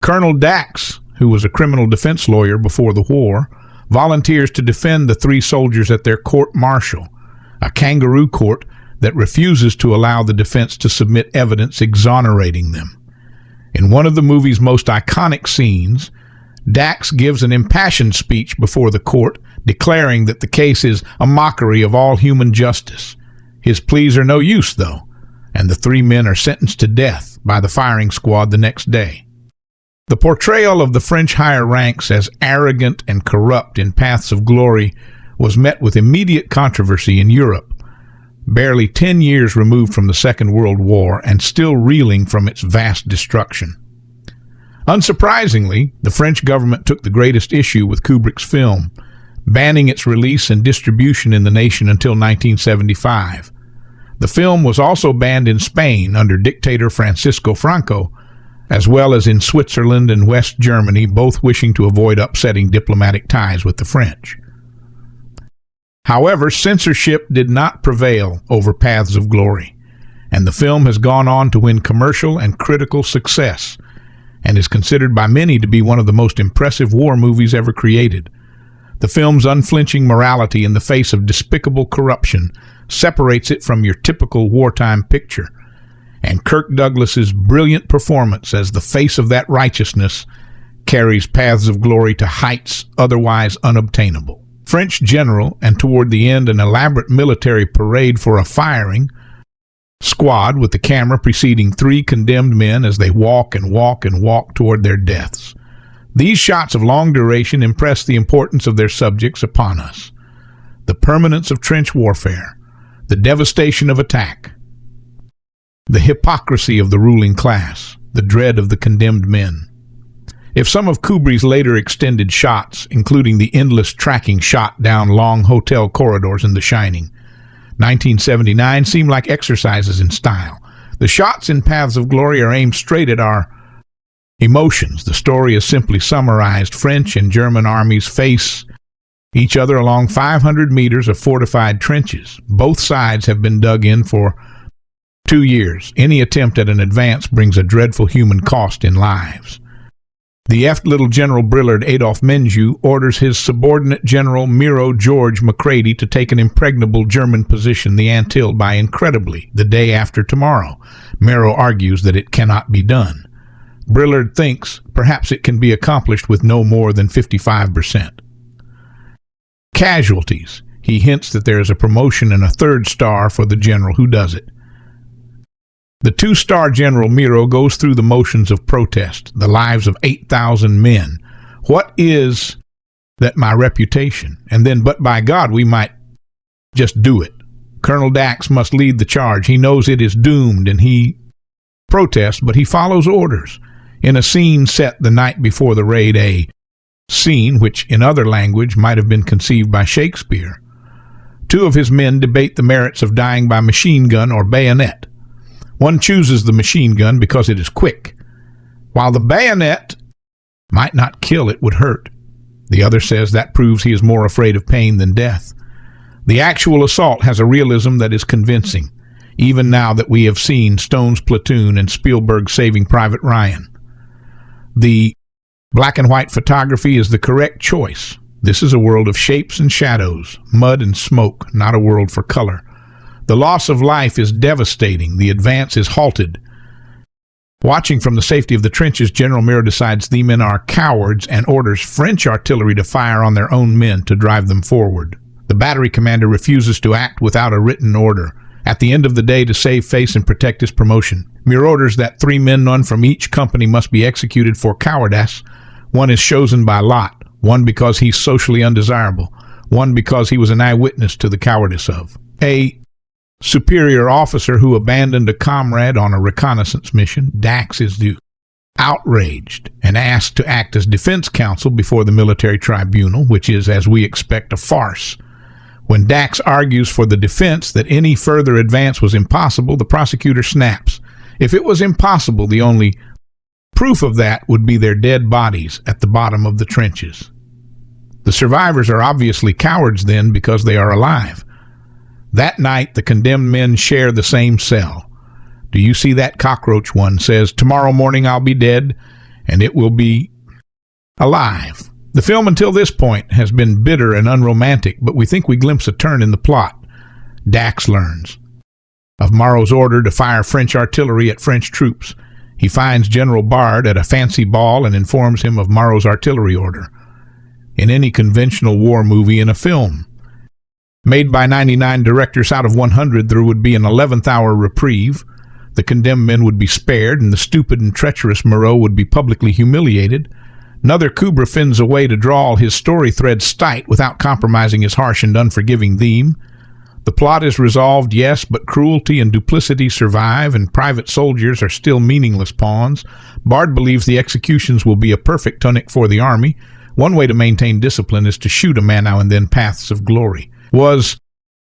Colonel Dax, who was a criminal defense lawyer before the war, volunteers to defend the 3 soldiers at their court-martial, a kangaroo court that refuses to allow the defense to submit evidence exonerating them. In one of the movie's most iconic scenes, Dax gives an impassioned speech before the court, declaring that the case is a mockery of all human justice. His pleas are no use, though, and the 3 men are sentenced to death by the firing squad the next day. The portrayal of the French higher ranks as arrogant and corrupt in Paths of Glory was met with immediate controversy in Europe, barely 10 years removed from the Second World War and still reeling from its vast destruction. Unsurprisingly, the French government took the greatest issue with Kubrick's film, banning its release and distribution in the nation until 1975. The film was also banned in Spain under dictator Francisco Franco, as well as in Switzerland and West Germany, both wishing to avoid upsetting diplomatic ties with the French. However, censorship did not prevail over Paths of Glory, and the film has gone on to win commercial and critical success, and is considered by many to be one of the most impressive war movies ever created. The film's unflinching morality in the face of despicable corruption separates it from your typical wartime picture, and Kirk Douglas's brilliant performance as the face of that righteousness carries Paths of Glory to heights otherwise unobtainable. French general, and toward the end an elaborate military parade for a firing squad with the camera preceding 3 condemned men as they walk and walk and walk toward their deaths. These shots of long duration impress the importance of their subjects upon us. The permanence of trench warfare, the devastation of attack, the hypocrisy of the ruling class, the dread of the condemned men. If some of Kubri's later extended shots, including the endless tracking shot down long hotel corridors in The Shining, 1979, seem like exercises in style, the shots in Paths of Glory are aimed straight at our emotions. The story is simply summarized. French and German armies face each other along 500 meters of fortified trenches. Both sides have been dug in for 2 years. Any attempt at an advance brings a dreadful human cost in lives. The Little General Brillard Adolphe Menjou orders his subordinate General Miro George Macready to take an impregnable German position, the Antille, by incredibly the day after tomorrow. Miro argues that it cannot be done. Brillard thinks perhaps it can be accomplished with no more than 55%. Casualties. He hints that there is a promotion and a 3rd star for the general who does it. The 2-star General Miro goes through the motions of protest, the lives of 8,000 men. What is that my reputation? And then, but by God, we might just do it. Colonel Dax must lead the charge. He knows it is doomed, and he protests, but he follows orders. In a scene set the night before the raid, a scene which in other language might have been conceived by Shakespeare, 2 of his men debate the merits of dying by machine gun or bayonet. One chooses the machine gun because it is quick, while the bayonet might not kill, it would hurt. The other says that proves he is more afraid of pain than death. The actual assault has a realism that is convincing, even now that we have seen Stone's Platoon and Spielberg's Saving Private Ryan. The black and white photography is the correct choice. This is a world of shapes and shadows, mud and smoke, not a world for color. The loss of life is devastating. The advance is halted. Watching from the safety of the trenches, General Miro decides the men are cowards and orders French artillery to fire on their own men to drive them forward. The battery commander refuses to act without a written order. At the end of the day, to save face and protect his promotion, Miro orders that 3 men, none from each company, must be executed for cowardice. One is chosen by lot, one because he's socially undesirable, one because he was an eyewitness to the cowardice of a superior officer who abandoned a comrade on a reconnaissance mission. Dax is outraged and asked to act as defense counsel before the military tribunal, which is, as we expect, a farce. When Dax argues for the defense that any further advance was impossible, the prosecutor snaps. If it was impossible, the only proof of that would be their dead bodies at the bottom of the trenches. The survivors are obviously cowards then because they are alive. That night, the condemned men share the same cell. Do you see that cockroach? One says, tomorrow morning I'll be dead, and it will be alive. The film until this point has been bitter and unromantic, but we think we glimpse a turn in the plot. Dax learns of Morrow's order to fire French artillery at French troops. He finds General Bard at a fancy ball and informs him of Morrow's artillery order. In any conventional war movie in a film made by 99 directors out of 100, there would be an 11th hour reprieve. The condemned men would be spared, and the stupid and treacherous Moreau would be publicly humiliated. Another Kubrick finds a way to draw all his story threads tight without compromising his harsh and unforgiving theme. The plot is resolved, yes, but cruelty and duplicity survive, and private soldiers are still meaningless pawns. Bard believes the executions will be a perfect tonic for the army. One way to maintain discipline is to shoot a man now and then. Paths of Glory was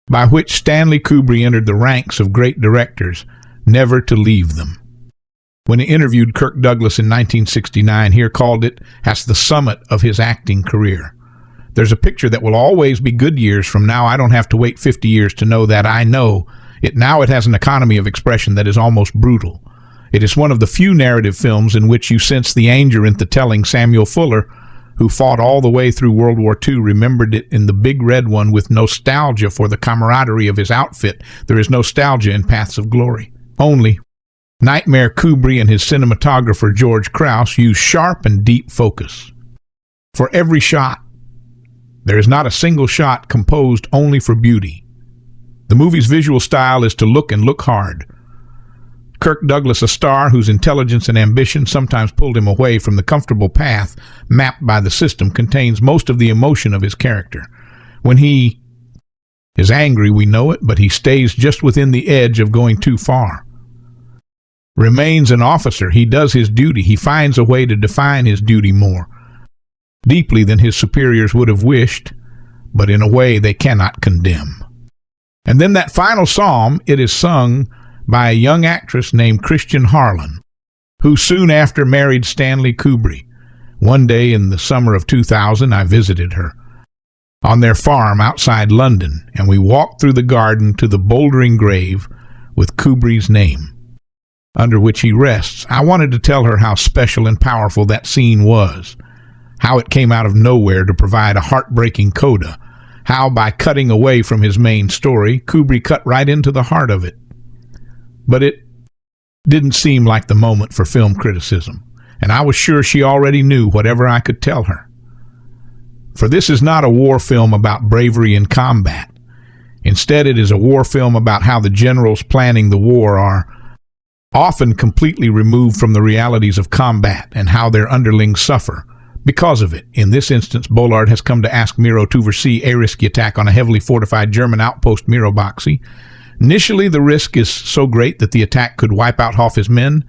by which Stanley Kubrick entered the ranks of great directors, never to leave them. When he interviewed Kirk Douglas in 1969, he called it as the summit of his acting career. There's a picture that will always be good years from now. I don't have to wait 50 years to know that. I know it now. It has an economy of expression that is almost brutal. It is one of the few narrative films in which you sense the anger in the telling. Samuel Fuller, who fought all the way through World War II, remembered it in The Big Red One with nostalgia for the camaraderie of his outfit. There is nostalgia in Paths of Glory. Only Nightmare Kubrick and his cinematographer George Krause use sharp and deep focus for every shot. There is not a single shot composed only for beauty. The movie's visual style is to look and look hard. Kirk Douglas, a star whose intelligence and ambition sometimes pulled him away from the comfortable path mapped by the system, contains most of the emotion of his character. When he is angry, we know it, but he stays just within the edge of going too far. Remains an officer, he does his duty. He finds a way to define his duty more deeply than his superiors would have wished, but in a way they cannot condemn. And then that final psalm, it is sung by a young actress named Christian Harlan, who soon after married Stanley Kubrick. One day in the summer of 2000, I visited her on their farm outside London, and we walked through the garden to the bouldering grave with Kubrick's name, under which he rests. I wanted to tell her how special and powerful that scene was, how it came out of nowhere to provide a heartbreaking coda, how by cutting away from his main story, Kubrick cut right into the heart of it. But it didn't seem like the moment for film criticism, and I was sure she already knew whatever I could tell her. For this is not a war film about bravery in combat. Instead, it is a war film about how the generals planning the war are often completely removed from the realities of combat and how their underlings suffer because of it. In this instance, Bollard has come to ask Miro to oversee a risky attack on a heavily fortified German outpost, Miroboxy. Initially, the risk is so great that the attack could wipe out half his men,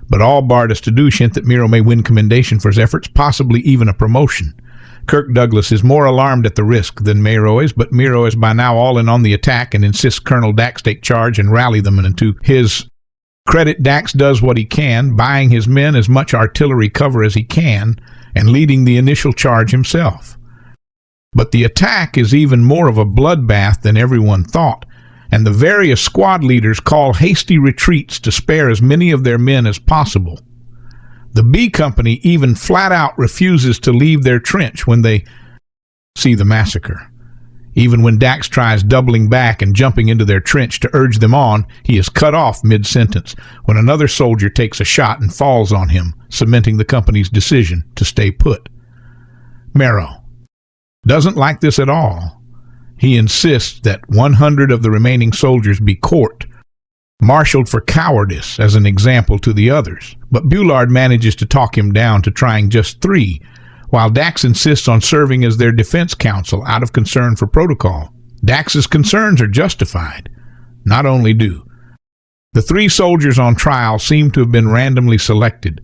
but all barred us to do hint that Miro may win commendation for his efforts, possibly even a promotion. Kirk Douglas is more alarmed at the risk than Miro is, but Miro is by now all in on the attack and insists Colonel Dax take charge and rally them. And to his credit, Dax does what he can, buying his men as much artillery cover as he can and leading the initial charge himself. But the attack is even more of a bloodbath than everyone thought, and the various squad leaders call hasty retreats to spare as many of their men as possible. The B Company even flat out refuses to leave their trench when they see the massacre. Even when Dax tries doubling back and jumping into their trench to urge them on, he is cut off mid-sentence when another soldier takes a shot and falls on him, cementing the company's decision to stay put. Miro doesn't like this at all. He insists that 100 of the remaining soldiers be court-martialed for cowardice as an example to the others, but Bollard manages to talk him down to trying just 3, while Dax insists on serving as their defense counsel out of concern for protocol. Dax's concerns are justified. Not only do the 3 soldiers on trial seem to have been randomly selected,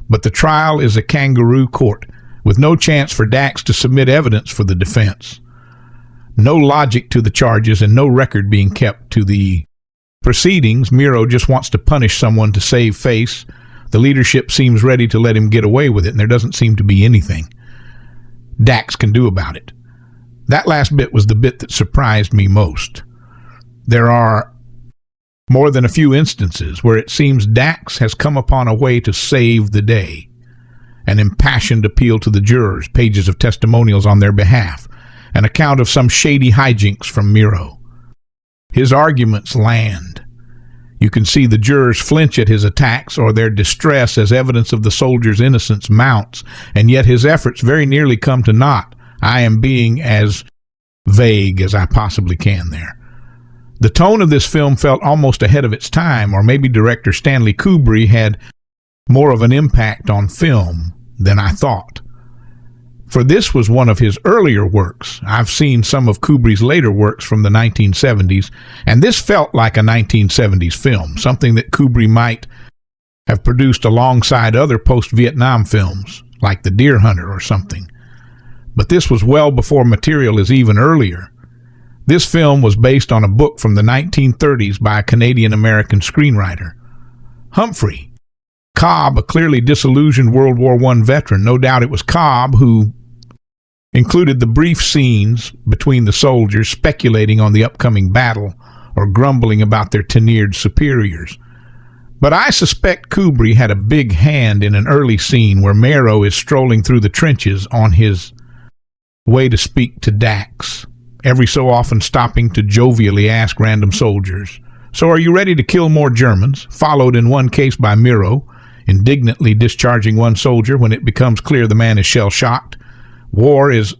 but the trial is a kangaroo court with no chance for Dax to submit evidence for the defense. No logic to the charges and no record being kept to the proceedings. Miro just wants to punish someone to save face. The leadership seems ready to let him get away with it, and there doesn't seem to be anything Dax can do about it. That last bit was the bit that surprised me most. There are more than a few instances where it seems Dax has come upon a way to save the day. An impassioned appeal to the jurors, pages of testimonials on their behalf, an account of some shady hijinks from Miro. His arguments land. You can see the jurors flinch at his attacks or their distress as evidence of the soldier's innocence mounts, and yet his efforts very nearly come to naught. I am being as vague as I possibly can there. The tone of this film felt almost ahead of its time, or maybe director Stanley Kubrick had more of an impact on film than I thought. For this was one of his earlier works. I've seen some of Kubrick's later works from the 1970s, and this felt like a 1970s film, something that Kubrick might have produced alongside other post-Vietnam films, like The Deer Hunter or something. But this was well before material is even earlier. This film was based on a book from the 1930s by a Canadian-American screenwriter, Humphrey Cobb, a clearly disillusioned World War I veteran. No doubt it was Cobb who included the brief scenes between the soldiers speculating on the upcoming battle or grumbling about their tenured superiors. But I suspect Kubrick had a big hand in an early scene where Miro is strolling through the trenches on his way to speak to Dax, every so often stopping to jovially ask random soldiers, "So are you ready to kill more Germans?" followed in one case by Miro indignantly discharging one soldier when it becomes clear the man is shell-shocked. War is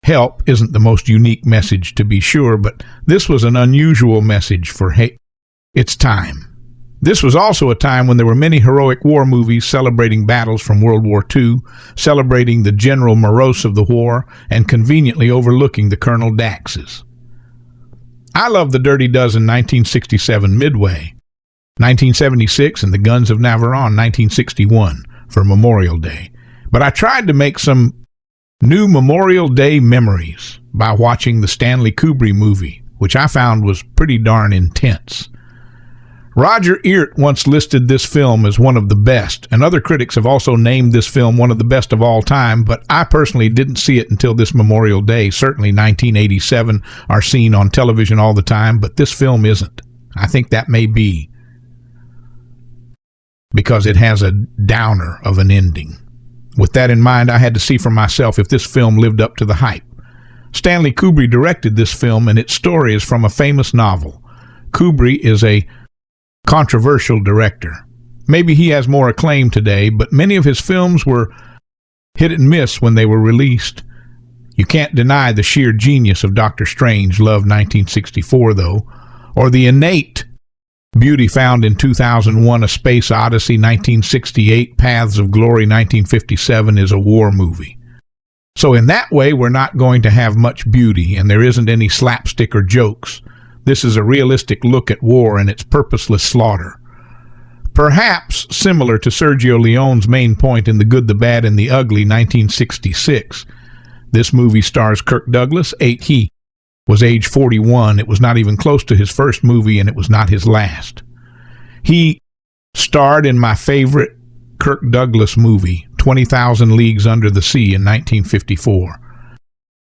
help isn't the most unique message, to be sure, but this was an unusual message for its time. This was also a time when there were many heroic war movies celebrating battles from World War II, celebrating the general morose of the war, and conveniently overlooking the Colonel Daxes. I love The Dirty Dozen 1967 Midway, 1976, and The Guns of Navarone 1961 for Memorial Day. But I tried to make some new Memorial Day memories by watching the Stanley Kubrick movie, which I found was pretty darn intense. Roger Ebert once listed this film as one of the best, and other critics have also named this film one of the best of all time, but I personally didn't see it until this Memorial Day. Certainly 1987 are seen on television all the time, but this film isn't. I think that may be because it has a downer of an ending. With that in mind, I had to see for myself if this film lived up to the hype. Stanley Kubrick directed this film, and its story is from a famous novel. Kubrick is a controversial director. Maybe he has more acclaim today, but many of his films were hit and miss when they were released. You can't deny the sheer genius of Dr. Strangelove 1964, though, or the innate beauty found in 2001 A Space Odyssey 1968, Paths of Glory 1957 is a war movie. So in that way, we're not going to have much beauty, and there isn't any slapstick or jokes. This is a realistic look at war and its purposeless slaughter. Perhaps similar to Sergio Leone's main point in The Good, the Bad, and the Ugly 1966. This movie stars Kirk Douglas. He was age 41. It was not even close to his first movie, and it was not his last. He starred in my favorite Kirk Douglas movie, 20,000 Leagues Under the Sea, in 1954.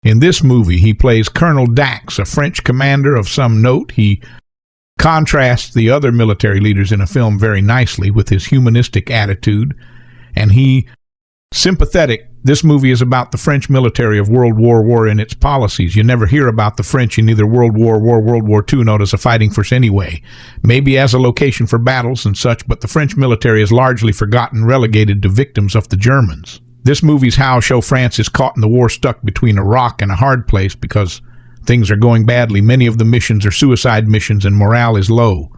In this movie, he plays Colonel Dax, a French commander of some note. He contrasts the other military leaders in a film very nicely with his humanistic attitude, and he sympathetic. This movie is about the French military of World War I and its policies. You never hear about the French in either World War I or World War II, known as a fighting force anyway. Maybe as a location for battles and such, but the French military is largely forgotten, relegated to victims of the Germans. This movie's how show France is caught in the war, stuck between a rock and a hard place because things are going badly. Many of the missions are suicide missions and morale is low.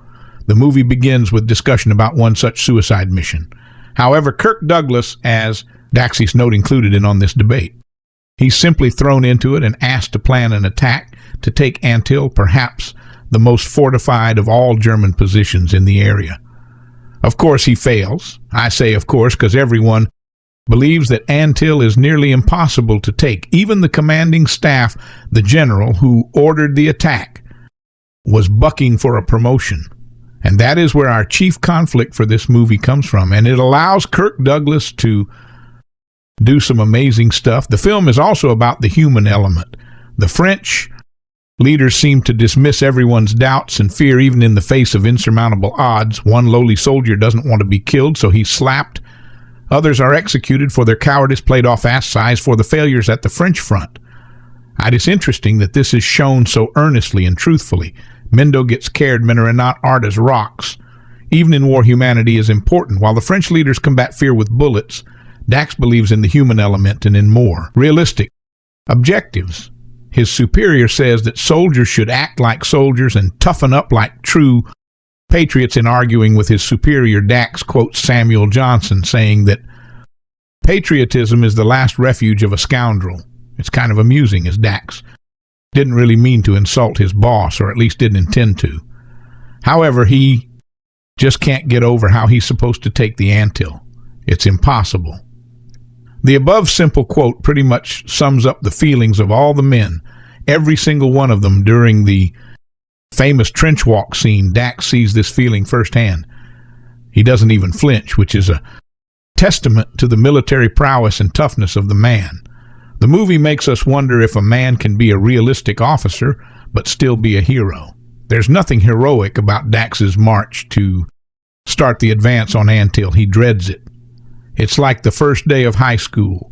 The movie begins with discussion about one such suicide mission. However, Kirk Douglas, as Dax's note included in on this debate, he's simply thrown into it and asked to plan an attack to take Antille, perhaps the most fortified of all German positions in the area. Of course, he fails. I say of course because everyone believes that Antille is nearly impossible to take. Even the commanding staff, the general who ordered the attack, was bucking for a promotion. And that is where our chief conflict for this movie comes from. And it allows Kirk Douglas to do some amazing stuff. The film is also about the human element. The French leaders seem to dismiss everyone's doubts and fear even in the face of insurmountable odds. One lowly soldier doesn't want to be killed, so he's slapped. Others are executed for their cowardice, played off ass size for the failures at the French front. It is interesting that this is shown so earnestly and truthfully. Mendo gets cared, men are not art as rocks. Even in war, humanity is important. While the French leaders combat fear with bullets, Dax believes in the human element and in more realistic objectives. His superior says that soldiers should act like soldiers and toughen up like true patriots. In arguing with his superior, Dax quotes Samuel Johnson saying that patriotism is the last refuge of a scoundrel. It's kind of amusing, as Dax didn't really mean to insult his boss, or at least didn't intend to. However, he just can't get over how he's supposed to take the Antille. It's impossible. The above simple quote pretty much sums up the feelings of all the men, every single one of them. During the famous trench walk scene, Dax sees this feeling firsthand. He doesn't even flinch, which is a testament to the military prowess and toughness of the man. The movie makes us wonder if a man can be a realistic officer but still be a hero. There's nothing heroic about Dax's march to start the advance on Antille. He dreads it. It's like the first day of high school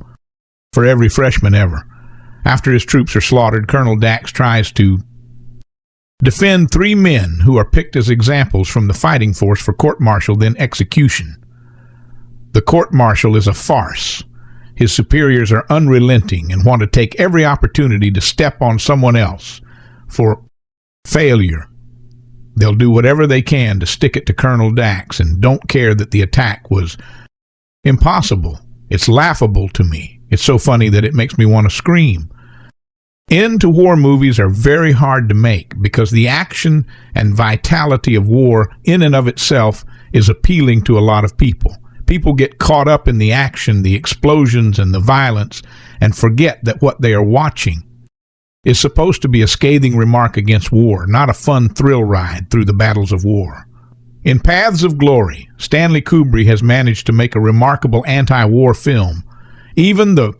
for every freshman ever. After his troops are slaughtered, Colonel Dax tries to defend 3 men who are picked as examples from the fighting force for court-martial, then execution. The court-martial is a farce. His superiors are unrelenting and want to take every opportunity to step on someone else for failure. They'll do whatever they can to stick it to Colonel Dax and don't care that the attack was impossible. It's laughable to me. It's so funny that it makes me want to scream. End-to-war movies are very hard to make because the action and vitality of war in and of itself is appealing to a lot of people. People get caught up in the action, the explosions, and the violence, and forget that what they are watching is supposed to be a scathing remark against war, not a fun thrill ride through the battles of war. In Paths of Glory, Stanley Kubrick has managed to make a remarkable anti-war film. Even the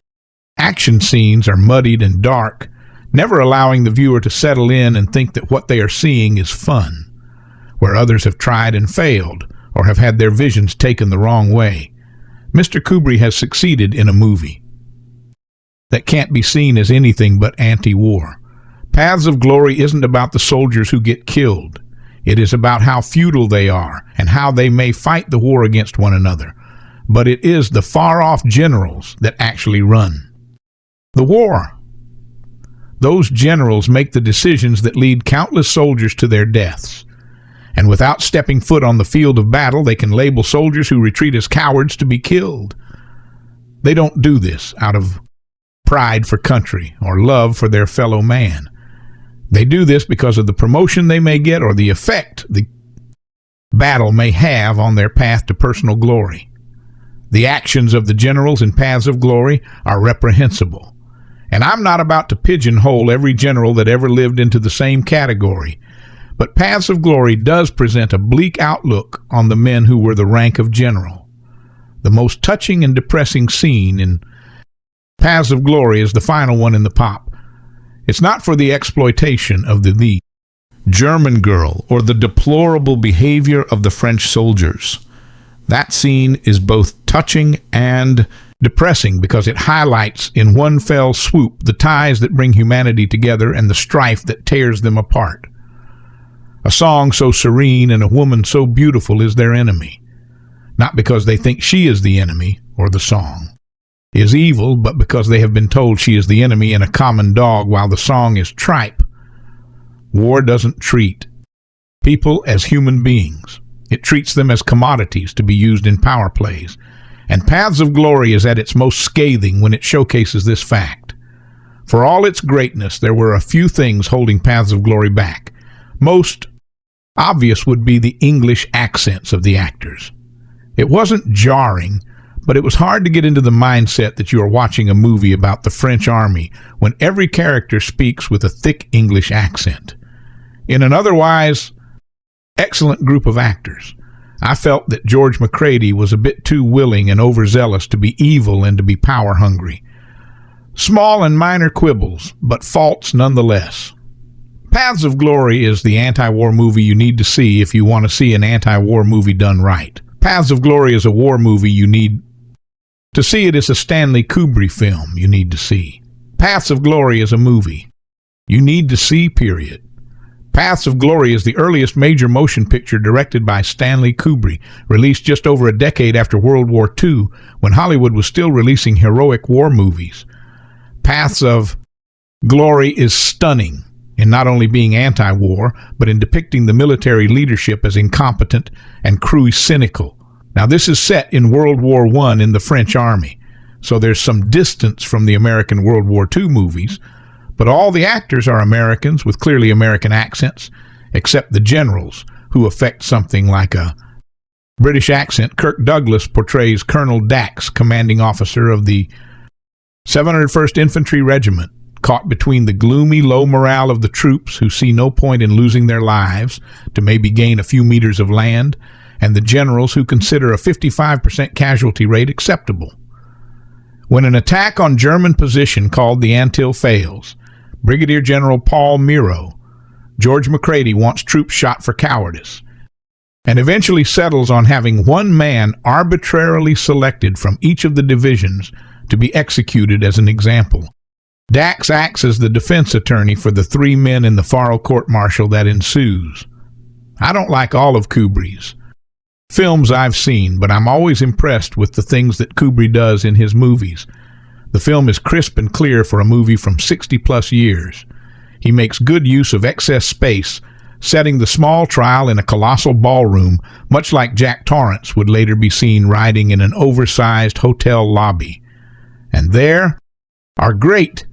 action scenes are muddied and dark, never allowing the viewer to settle in and think that what they are seeing is fun, where others have tried and failed, or have had their visions taken the wrong way. Mr. Kubrick has succeeded in a movie that can't be seen as anything but anti-war. Paths of Glory isn't about the soldiers who get killed. It is about how futile they are and how they may fight the war against one another. But it is the far-off generals that actually run the war. Those generals make the decisions that lead countless soldiers to their deaths. And without stepping foot on the field of battle, they can label soldiers who retreat as cowards to be killed. They don't do this out of pride for country or love for their fellow man. They do this because of the promotion they may get or the effect the battle may have on their path to personal glory. The actions of the generals in Paths of Glory are reprehensible. And I'm not about to pigeonhole every general that ever lived into the same category. But Paths of Glory does present a bleak outlook on the men who were the rank of general. The most touching and depressing scene in Paths of Glory is the final one in the pop. It's not for the exploitation of the German girl or the deplorable behavior of the French soldiers. That scene is both touching and depressing because it highlights in one fell swoop the ties that bring humanity together and the strife that tears them apart. A song so serene and a woman so beautiful is their enemy, not because they think she is the enemy or the song is evil, but because they have been told she is the enemy and a common dog while the song is tripe. War doesn't treat people as human beings. It treats them as commodities to be used in power plays. And Paths of Glory is at its most scathing when it showcases this fact. For all its greatness, there were a few things holding Paths of Glory back. Most obvious would be the English accents of the actors. It wasn't jarring, but it was hard to get into the mindset that you are watching a movie about the French army when every character speaks with a thick English accent. In an otherwise excellent group of actors, I felt that George McCready was a bit too willing and overzealous to be evil and to be power-hungry. Small and minor quibbles, but faults nonetheless. Paths of Glory is the anti-war movie you need to see if you want to see an anti-war movie done right. Paths of Glory is a war movie you need to see. It is a Stanley Kubrick film you need to see. Paths of Glory is a movie you need to see, period. Paths of Glory is the earliest major motion picture directed by Stanley Kubrick, released just over a decade after World War II, when Hollywood was still releasing heroic war movies. Paths of Glory is stunning in not only being anti-war, but in depicting the military leadership as incompetent and crew cynical. Now, this is set in World War I in the French army, so there's some distance from the American World War II movies, but all the actors are Americans with clearly American accents, except the generals, who affect something like a British accent. Kirk Douglas portrays Colonel Dax, commanding officer of the 701st Infantry Regiment, caught between the gloomy low morale of the troops who see no point in losing their lives to maybe gain a few meters of land, and the generals who consider a 55% casualty rate acceptable. When an attack on German position called the Antil fails, Brigadier General Paul Miro, George McCready wants troops shot for cowardice, and eventually settles on having one man arbitrarily selected from each of the divisions to be executed as an example. Dax acts as the defense attorney for the three men in the Faro court-martial that ensues. I don't like all of Kubrick's films I've seen, but I'm always impressed with the things that Kubrick does in his movies. The film is crisp and clear for a movie from 60-plus years. He makes good use of excess space setting the small trial in a colossal ballroom, much like Jack Torrance would later be seen riding in an oversized hotel lobby. And there are great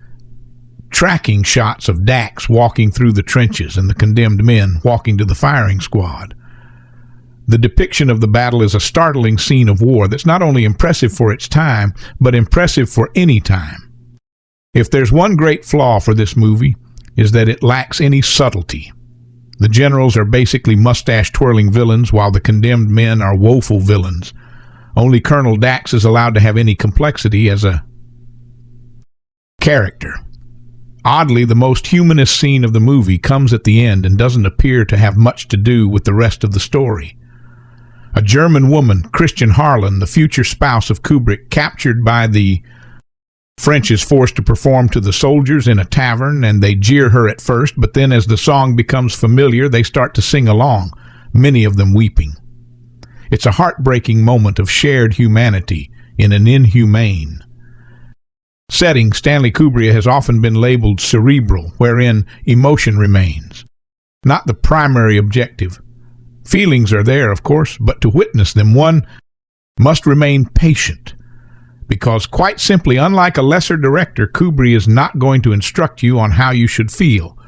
tracking shots of Dax walking through the trenches and the condemned men walking to the firing squad. The depiction of the battle is a startling scene of war that's not only impressive for its time, but impressive for any time. If there's one great flaw for this movie, is that it lacks any subtlety. The generals are basically mustache-twirling villains, while the condemned men are woeful villains. Only Colonel Dax is allowed to have any complexity as a character. Oddly, the most humanist scene of the movie comes at the end and doesn't appear to have much to do with the rest of the story. A German woman, Christian Harlan, the future spouse of Kubrick, captured by the French, is forced to perform to the soldiers in a tavern, and they jeer her at first, but then as the song becomes familiar, they start to sing along, many of them weeping. It's a heartbreaking moment of shared humanity in an inhumane setting. Stanley Kubrick has often been labeled cerebral, wherein emotion remains, not the primary objective. Feelings are there, of course, but to witness them, one must remain patient, because quite simply, unlike a lesser director, Kubrick is not going to instruct you on how you should feel.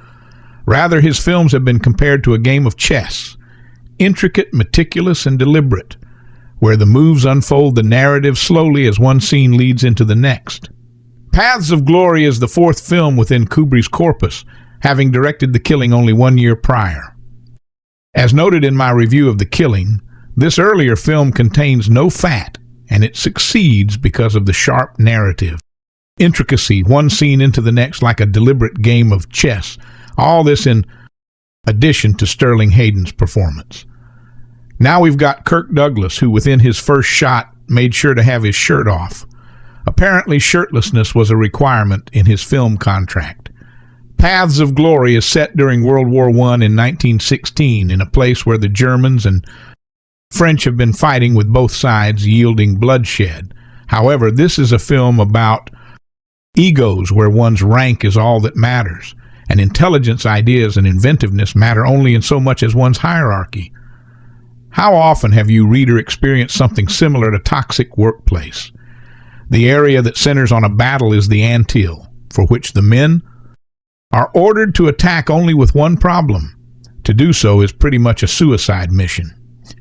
Rather, his films have been compared to a game of chess, intricate, meticulous, and deliberate, where the moves unfold the narrative slowly as one scene leads into the next. Paths of Glory is the fourth film within Kubrick's corpus, having directed The Killing only 1 year prior. As noted in my review of The Killing, this earlier film contains no fat, and it succeeds because of the sharp narrative, intricacy, one scene into the next like a deliberate game of chess, all this in addition to Sterling Hayden's performance. Now we've got Kirk Douglas, who within his first shot made sure to have his shirt off. Apparently shirtlessness was a requirement in his film contract. Paths of Glory is set during World War I in 1916 in a place where the Germans and French have been fighting with both sides, yielding bloodshed. However, this is a film about egos where one's rank is all that matters, and intelligence, ideas, and inventiveness matter only in so much as one's hierarchy. How often have you, reader, experienced something similar at a toxic workplace? The area that centers on a battle is the anthill, for which the men are ordered to attack only with one problem. To do so is pretty much a suicide mission.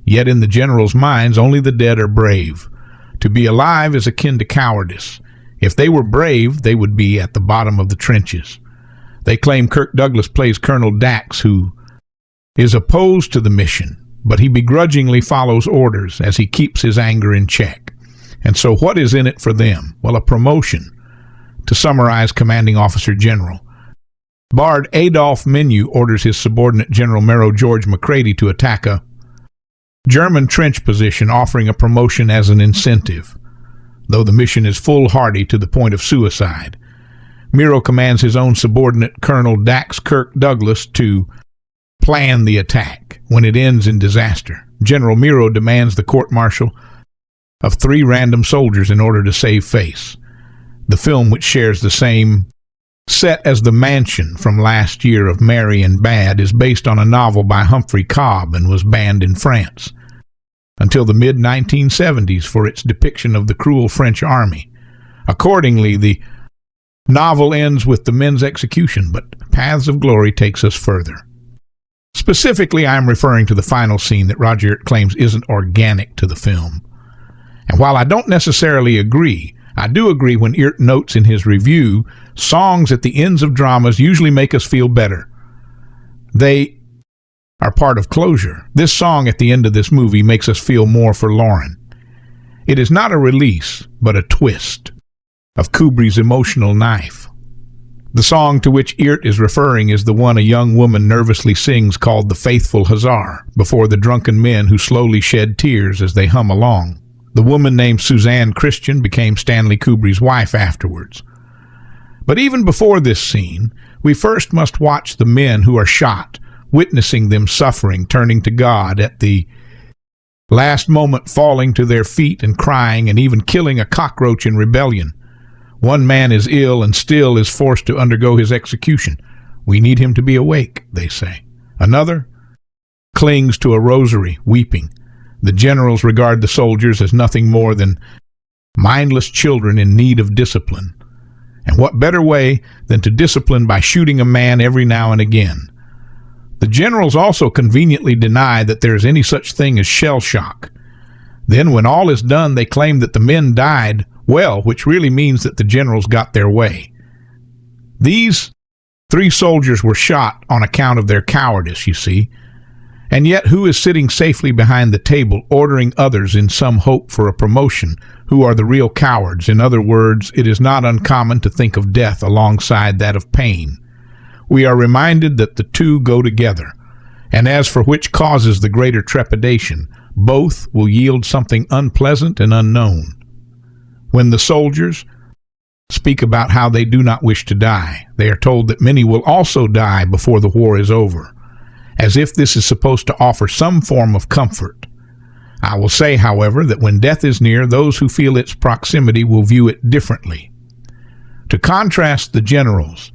Yet in the generals' minds, only the dead are brave. To be alive is akin to cowardice. If they were brave, they would be at the bottom of the trenches. They claim Kirk Douglas plays Colonel Dax, who is opposed to the mission, but he begrudgingly follows orders as he keeps his anger in check. And so what is in it for them? Well, a promotion. To summarize, Commanding Officer General. Bard Adolphe Menjou orders his subordinate General Mero George McCready to attack a German trench position, offering a promotion as an incentive, though the mission is foolhardy to the point of suicide. Mero commands his own subordinate, Colonel Dax Kirk Douglas, to plan the attack. When it ends in disaster, General Mero demands the court-martial of 3 random soldiers in order to save face. The film, which shares the same set as The Mansion from last year of Merry and Bad, is based on a novel by Humphrey Cobb and was banned in France until the mid-1970s for its depiction of the cruel French army. Accordingly, the novel ends with the men's execution, but Paths of Glory takes us further. Specifically, I am referring to the final scene that Roger Ebert claims isn't organic to the film. And while I don't necessarily agree, I do agree when Ebert notes in his review, songs at the ends of dramas usually make us feel better. They are part of closure. This song at the end of this movie makes us feel more for Lauren. It is not a release, but a twist of Kubrick's emotional knife. The song to which Ebert is referring is the one a young woman nervously sings, called The Faithful Hussar, before the drunken men who slowly shed tears as they hum along. The woman named Suzanne Christian became Stanley Kubrick's wife afterwards. But even before this scene, we first must watch the men who are shot, witnessing them suffering, turning to God at the last moment, falling to their feet and crying, and even killing a cockroach in rebellion. One man is ill and still is forced to undergo his execution. We need him to be awake, they say. Another clings to a rosary, weeping. The generals regard the soldiers as nothing more than mindless children in need of discipline. And what better way than to discipline by shooting a man every now and again? The generals also conveniently deny that there is any such thing as shell shock. Then, when all is done, they claim that the men died well, which really means that the generals got their way. These 3 soldiers were shot on account of their cowardice, you see. And yet, who is sitting safely behind the table ordering others in some hope for a promotion who are the real cowards? In other words, it is not uncommon to think of death alongside that of pain. We are reminded that the two go together, and as for which causes the greater trepidation, both will yield something unpleasant and unknown. When the soldiers speak about how they do not wish to die, they are told that many will also die before the war is over, as if this is supposed to offer some form of comfort. I will say, however, that when death is near, those who feel its proximity will view it differently. To contrast, the generals,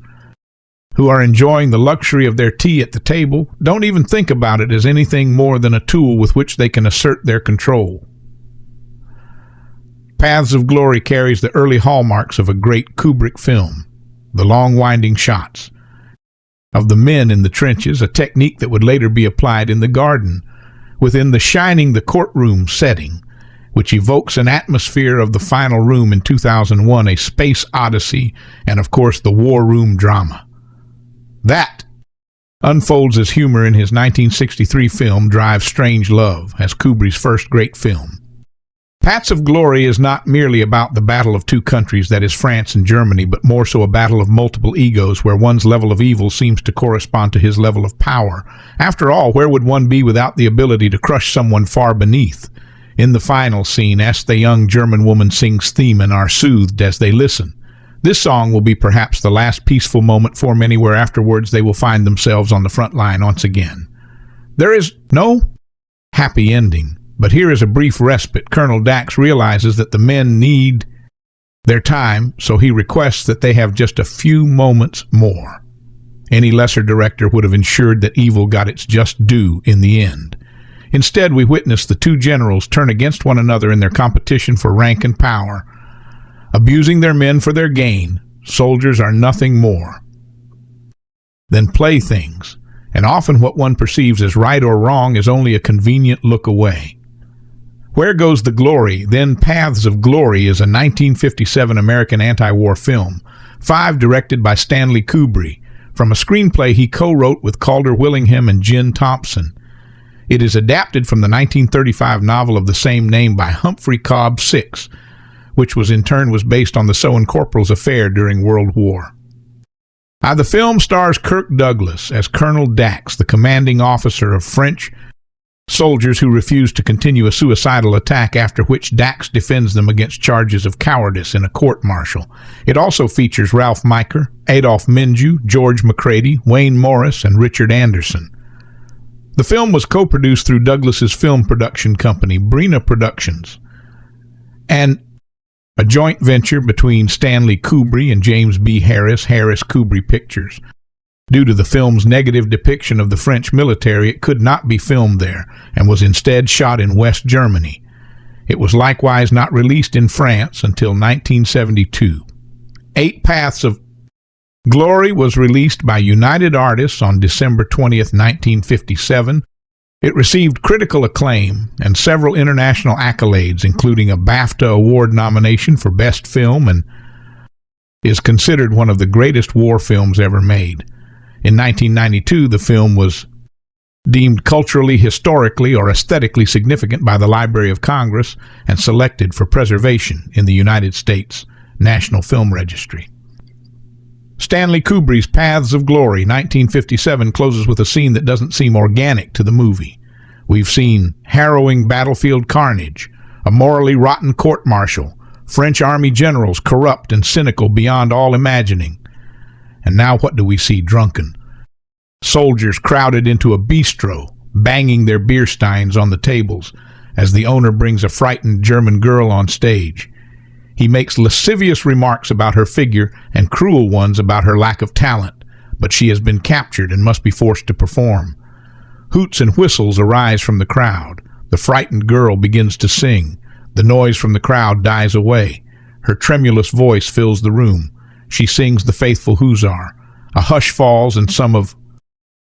who are enjoying the luxury of their tea at the table, don't even think about it as anything more than a tool with which they can assert their control. Paths of Glory carries the early hallmarks of a great Kubrick film, the long winding shots of the men in the trenches, a technique that would later be applied in the garden, within the shining the courtroom setting, which evokes an atmosphere of the final room in 2001, A Space Odyssey, and of course the war room drama. That unfolds as humor in his 1963 film Drive Strange Love, as Kubrick's first great film. Paths of Glory is not merely about the battle of two countries, that is France and Germany, but more so a battle of multiple egos where one's level of evil seems to correspond to his level of power. After all, where would one be without the ability to crush someone far beneath? In the final scene, as the young German woman sings theme and are soothed as they listen. This song will be perhaps the last peaceful moment for many, where afterwards they will find themselves on the front line once again. There is no happy ending, but here is a brief respite. Colonel Dax realizes that the men need their time, so he requests that they have just a few moments more. Any lesser director would have ensured that evil got its just due in the end. Instead, we witness the two generals turn against one another in their competition for rank and power, abusing their men for their gain. Soldiers are nothing more than playthings, and often what one perceives as right or wrong is only a convenient look away. Where Goes the Glory, then Paths of Glory, is a 1957 American anti-war film, directed by Stanley Kubrick, from a screenplay he co-wrote with Calder Willingham and Jen Thompson. It is adapted from the 1935 novel of the same name by Humphrey Cobb Six, which in turn was based on the Soane Corporal's affair during World War. The film stars Kirk Douglas as Colonel Dax, the commanding officer of French soldiers who refuse to continue a suicidal attack, after which Dax defends them against charges of cowardice in a court-martial. It also features Ralph Meeker, Adolphe Menjou, George McCready, Wayne Morris, and Richard Anderson. The film was co-produced through Douglas's film production company, Brina Productions, and a joint venture between Stanley Kubrick and James B. Harris Kubrick Pictures. Due to the film's negative depiction of the French military, it could not be filmed there and was instead shot in West Germany. It was likewise not released in France until 1972. 8 Paths of Glory was released by United Artists on December 20th, 1957. It received critical acclaim and several international accolades, including a BAFTA Award nomination for Best Film, and is considered one of the greatest war films ever made. In 1992, the film was deemed culturally, historically, or aesthetically significant by the Library of Congress and selected for preservation in the United States National Film Registry. Stanley Kubrick's Paths of Glory, 1957, closes with a scene that doesn't seem organic to the movie. We've seen harrowing battlefield carnage, a morally rotten court-martial, French army generals corrupt and cynical beyond all imagining. And now what do we see? Drunken soldiers crowded into a bistro, banging their beer steins on the tables as the owner brings a frightened German girl on stage. He makes lascivious remarks about her figure and cruel ones about her lack of talent, but she has been captured and must be forced to perform. Hoots and whistles arise from the crowd. The frightened girl begins to sing. The noise from the crowd dies away. Her tremulous voice fills the room. She sings the faithful huzzar. A hush falls, and some of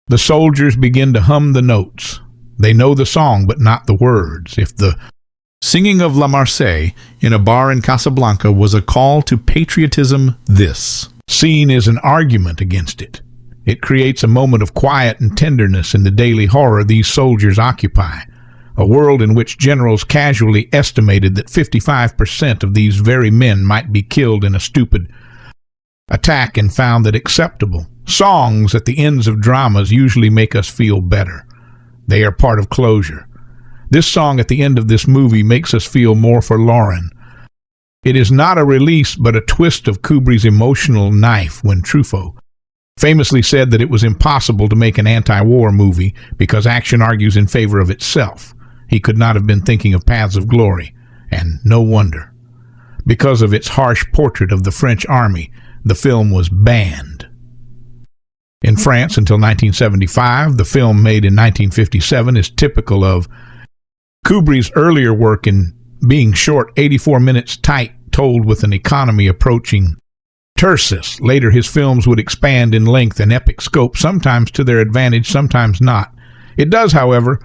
the soldiers begin to hum the notes. They know the song, but not the words. If the singing of La Marseillaise in a bar in Casablanca was a call to patriotism, this scene is an argument against it. It creates a moment of quiet and tenderness in the daily horror these soldiers occupy, a world in which generals casually estimated that 55% of these very men might be killed in a stupid attack and found that acceptable. Songs at the ends of dramas usually make us feel better. They are part of closure. This song at the end of this movie makes us feel more forlorn. It is not a release, but a twist of Kubrick's emotional knife when Truffaut famously said that it was impossible to make an anti-war movie because action argues in favor of itself. He could not have been thinking of Paths of Glory, and no wonder. Because of its harsh portrait of the French army, the film was banned. In France until 1975, the film made in 1957 is typical of Kubrick's earlier work in being short, 84 minutes tight, told with an economy approaching terseness. Later, his films would expand in length and epic scope, sometimes to their advantage, sometimes not. It does, however,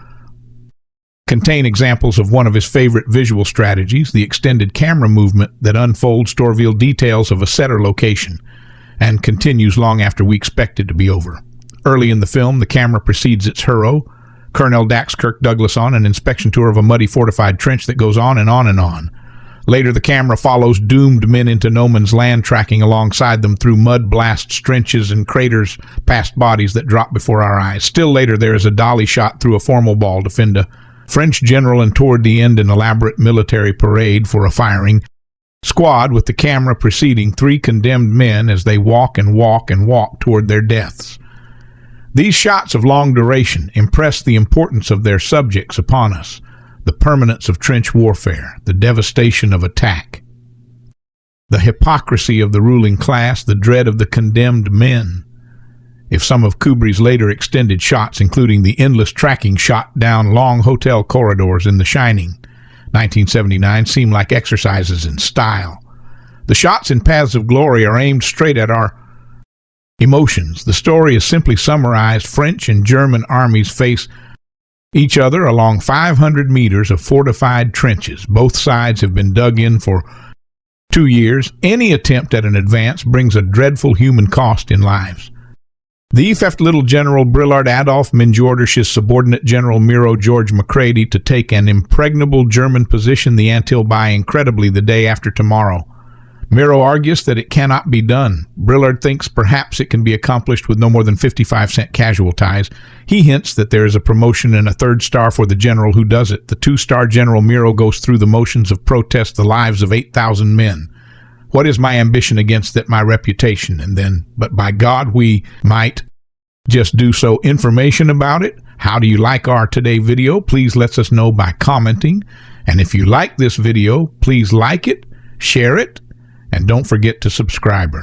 contain examples of one of his favorite visual strategies, the extended camera movement that unfolds to reveal details of a set or location and continues long after we expect it to be over. Early in the film, the camera precedes its hero. Colonel Dax Kirk Douglas on an inspection tour of a muddy fortified trench that goes on and on and on. Later, the camera follows doomed men into no man's land, tracking alongside them through mud blasts, trenches, and craters past bodies that drop before our eyes. Still later, there is a dolly shot through a formal ball to fend a French general, and toward the end, an elaborate military parade for a firing squad, with the camera preceding 3 condemned men as they walk and walk and walk toward their deaths. These shots of long duration impress the importance of their subjects upon us, the permanence of trench warfare, the devastation of attack, the hypocrisy of the ruling class, the dread of the condemned men. If some of Kubrick's later extended shots, including the endless tracking shot down long hotel corridors in The Shining, 1979, seem like exercises in style, the shots in Paths of Glory are aimed straight at our emotions. The story is simply summarized. French and German armies face each other along 500 meters of fortified trenches. Both sides have been dug in for 2 years. Any attempt at an advance brings a dreadful human cost in lives. The effect little General Brillard Adolphe Menjou orders his subordinate General Miro George Macready to take an impregnable German position the Antille by incredibly the day after tomorrow. Miro argues that it cannot be done. Brillard thinks perhaps it can be accomplished with no more than 55-cent casualties. He hints that there is a promotion and a 3rd star for the general who does it. The 2-star General Miro goes through the motions of protest, the lives of 8,000 men. What is my ambition against that? My reputation. And then, but by God, we might just do so. Information about it. How do you like our today video? Please let us know by commenting. And if you like this video, please like it, share it, and don't forget to subscribe.